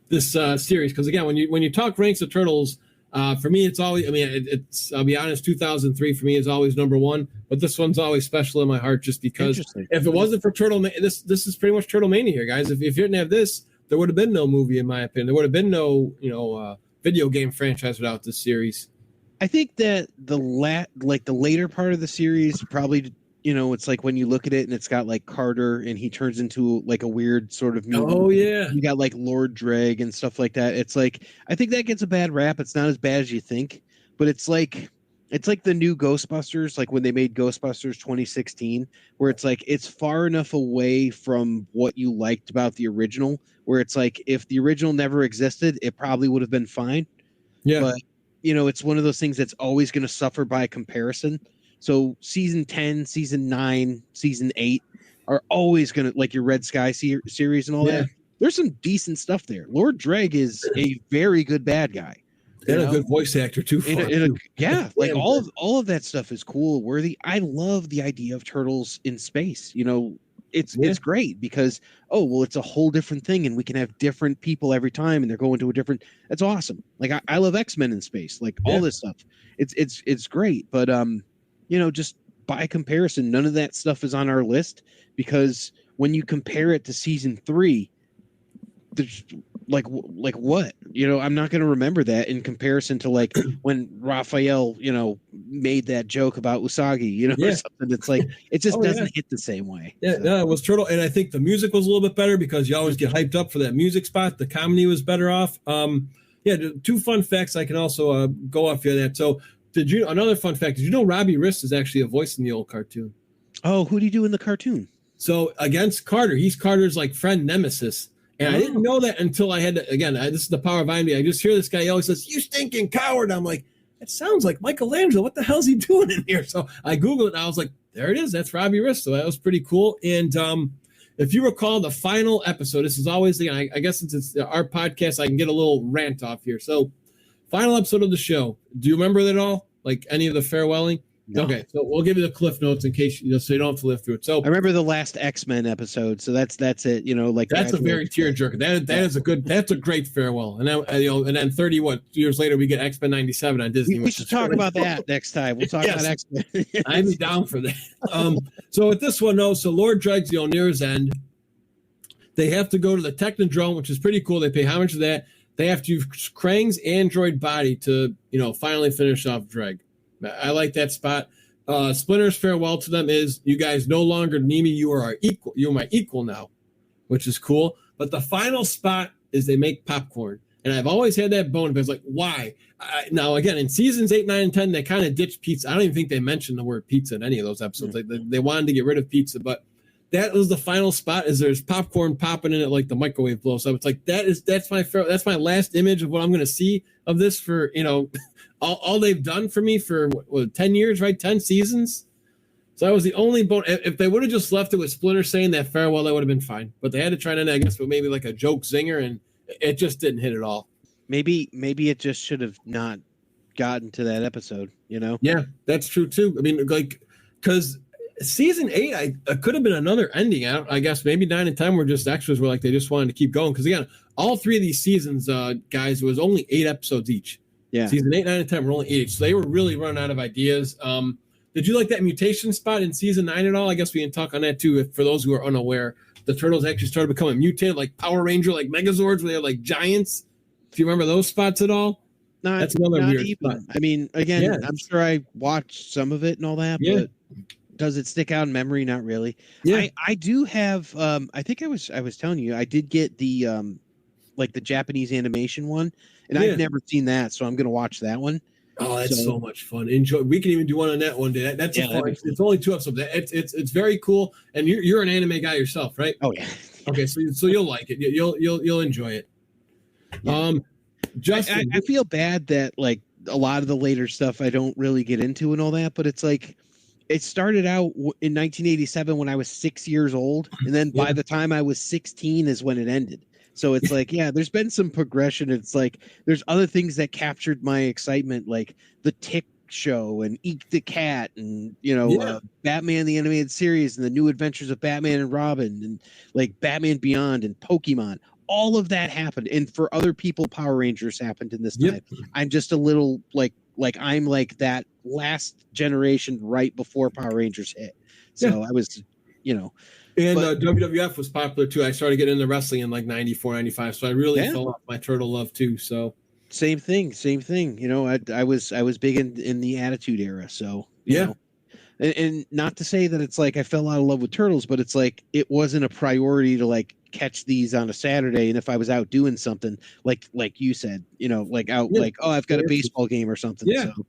this series? Because again, when you talk Ranks of Turtles, for me, it's always. I mean, it's. I'll be honest. 2003 for me is always number one. But this one's always special in my heart, just because. If it wasn't for Turtle, this is pretty much Turtle Mania here, guys. If you didn't have this, there would have been no movie, in my opinion. There would have been no video game franchise without this series. I think that the later part of the series probably, it's like when you look at it and it's got like Carter and he turns into like a weird sort of mutant. Oh yeah. You got like Lord Dreg and stuff like that. It's like, I think that gets a bad rap. It's not as bad as you think, but it's like the new Ghostbusters, like when they made Ghostbusters 2016, where it's like it's far enough away from what you liked about the original, where it's like if the original never existed, it probably would have been fine. Yeah. But it's one of those things that's always going to suffer by comparison. So season 10, season 9, season 8 are always going to, like your Red Sky series and all that. There's some decent stuff there. Lord Dreg is a very good bad guy. And a good voice actor too. Like all of that stuff is cool, worthy. I love the idea of turtles in space. It's great because it's a whole different thing, and we can have different people every time, and they're going to a different. That's awesome. Like I love X-Men in space, like all this stuff. It's great, but just by comparison, none of that stuff is on our list, because when you compare it to season 3, there's like what? I'm not going to remember that in comparison to like when Raphael, made that joke about Usagi, or something. It's like it just doesn't hit the same way. Yeah, so. No, it was Turtle, and I think the music was a little bit better because you always get hyped up for that music spot. The comedy was better off. 2 fun facts I can also go off of that. So, another fun fact? Did you know Robbie Rist is actually a voice in the old cartoon? Oh, who do you do in the cartoon? So against Carter, he's Carter's like friend nemesis. And I didn't know that until I had to, again, this is the power of IMDb. I just hear this guy, he always says, "You stinking coward." I'm like, it sounds like Michelangelo. What the hell's he doing in here? So I Googled it and I was like, there it is. That's Robbie Rist. So that was pretty cool. And if you recall the final episode, this is always, I guess since it's our podcast, I can get a little rant off here. So final episode of the show. Do you remember that at all? Like any of the farewelling? No. Okay, so we'll give you the cliff notes in case so you don't have to live through it. So I remember the last X-Men episode. So that's it. Like that's a very tearjerker. That's a great farewell. And then and then 30 years later we get X-Men 97 on Disney. We should talk about that next time. We'll talk about X-Men. I'd be down for that. So with this one, so Lord Dreg's near his end. They have to go to the Technodrome, which is pretty cool. They pay homage to that. They have to use Krang's android body to finally finish off Dreg. I like that spot. Splinter's farewell to them is, "You guys no longer need me. You are our equal. You're my equal now," which is cool. But the final spot is they make popcorn. And I've always had that bone, but it's like, why? Now, again, in seasons 8, 9, and 10, they kind of ditched pizza. I don't even think they mentioned the word pizza in any of those episodes. They wanted to get rid of pizza, but that was the final spot, is there's popcorn popping in it like the microwave blows up. It's like, that's my last image of what I'm going to see of this for, all they've done for me for 10 years, right? 10 seasons. So that was the only if they would have just left it with Splinter saying that farewell, that would have been fine. But they had to try to end, I guess, with maybe like a joke zinger, and it just didn't hit at all. Maybe it just should have not gotten to that episode, you know? Yeah, that's true too. I mean, like, because season 8, I could have been another ending. I guess maybe 9 and 10 were just extras, where like they just wanted to keep going. Because again, all 3 of these seasons, guys, it was only 8 episodes each. Yeah. Season 8, 9, and 10 were only 8 each. So they were really running out of ideas. Did you like that mutation spot in season 9 at all? I guess we can talk on that too. For those who are unaware, the turtles actually started becoming mutated, like Power Ranger, like Megazords, where they're like giants. Do you remember those spots at all? That's another weird spot. I mean, again, I'm sure I watched some of it and all that, but does it stick out in memory? Not really. Yeah. I do have. I think I was telling you, I did get the like the Japanese animation one, and I've never seen that, so I'm gonna watch that one. Oh, that's so much fun. Enjoy. We can even do one on that one day. That's fun. It's only 2 episodes. It's very cool. And you're an anime guy yourself, right? Oh yeah. Okay, so you'll like it. You'll enjoy it. Yeah. Justin, I feel bad that like a lot of the later stuff I don't really get into and all that, but it's like it started out in 1987 when I was 6 years old, and then by the time I was 16 is when it ended. So it's like, there's been some progression. It's like there's other things that captured my excitement, like the Tick show and Eek the Cat, and Batman the Animated Series and the New Adventures of Batman and Robin, and like Batman Beyond and Pokemon. All of that happened, and for other people, Power Rangers happened in this time. I'm just a little like I'm like that last generation right before Power Rangers hit. So I was, And WWF was popular too. I started getting into wrestling in like 94, 95. So I really fell off my turtle love too. So same thing. I was big in the Attitude Era. So you know. And not to say that it's like I fell out of love with turtles, but it's like it wasn't a priority to like catch these on a Saturday. And if I was out doing something like you said, like out like, oh, I've got a baseball game or something. Yeah. So,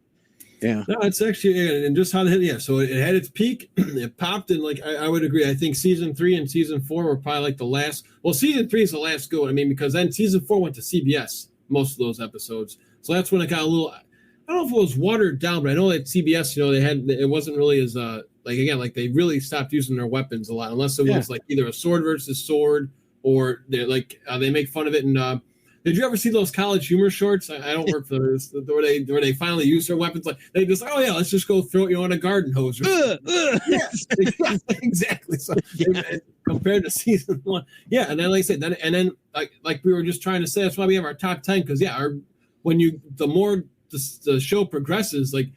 yeah. No, it's actually, and just how to hit. Yeah. So it had its peak. It popped, and like I would agree. I think season 3 and season 4 were probably like the last. Well, season 3 is the last go. I mean, because then season 4 went to CBS, most of those episodes. So that's when it got a little. I don't know if it was watered down, but I know that CBS, it wasn't really as they really stopped using their weapons a lot, unless it was like either a sword versus sword, or they make fun of it. And did you ever see those College Humor shorts? I don't work for those, where they finally use their weapons, like they just let's just go throw it on a garden hose. Exactly. So compared to season 1, and then like I said, then like we were just trying to say, that's why we have our top 10, because the more the show progresses, like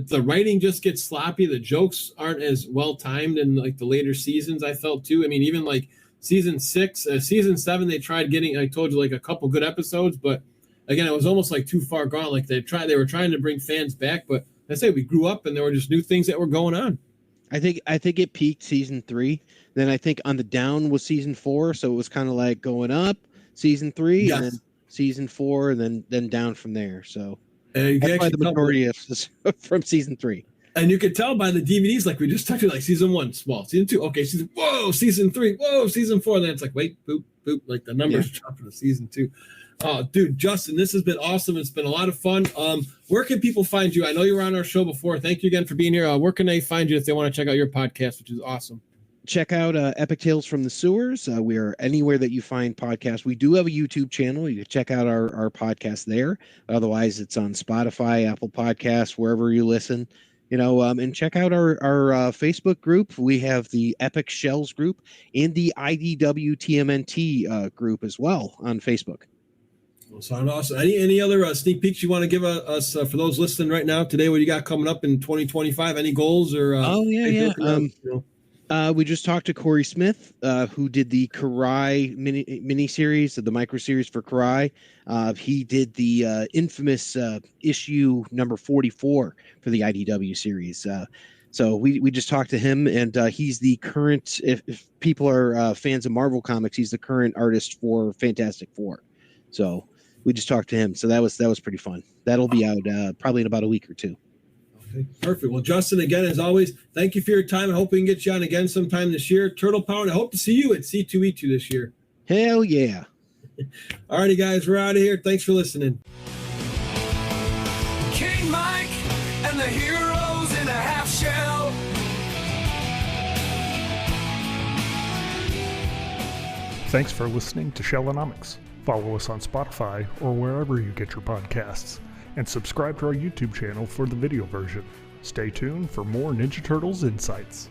the writing just gets sloppy. The jokes aren't as well timed in like the later seasons, I felt too. I mean, even like season 6, season 7, they tried getting, I told you, like a couple good episodes, but again, it was almost like too far gone. Like they were trying to bring fans back, but I say we grew up and there were just new things that were going on. I think it peaked season 3. Then I think on the down was season 4. So it was kind of like going up season 3 and then season 4 and then down from there. So that's why the majority of from season 3. And you could tell by the DVDs, like we just talked about, like season 1, small, season 2, okay, season 3, season 4. And then it's like, wait, boop, boop, like the numbers dropping to season 2. Oh, dude, Justin, this has been awesome. It's been a lot of fun. Where can people find you? I know you were on our show before. Thank you again for being here. Where can they find you if they want to check out your podcast, which is awesome? Check out Epic Tales from the Sewers. We are anywhere that you find podcasts. We do have a YouTube channel. You can check out our podcast there. Otherwise, it's on Spotify, Apple Podcasts, wherever you listen. And check out our Facebook group. We have the Epic Shells group and the IDW TMNT group as well on Facebook. Well, sound awesome. Any other sneak peeks you want to give us for those listening right now today? What you got coming up in 2025? Any goals or? We just talked to Corey Smith, who did the Karai mini series, the micro series for Karai. He did the infamous issue number 44 for the IDW series. So we just talked to him, and he's the current. If people are fans of Marvel Comics, he's the current artist for Fantastic Four. So we just talked to him. So that was pretty fun. That'll be out probably in about a week or 2. Okay, perfect. Well, Justin, again, as always, thank you for your time. I hope we can get you on again sometime this year. Turtle Power, and I hope to see you at C2E2 this year. Hell yeah. All righty, guys, we're out of here. Thanks for listening. King Mike and the heroes in a half shell. Thanks for listening to Shellonomics. Follow us on Spotify or wherever you get your podcasts, and subscribe to our YouTube channel for the video version. Stay tuned for more Ninja Turtles insights.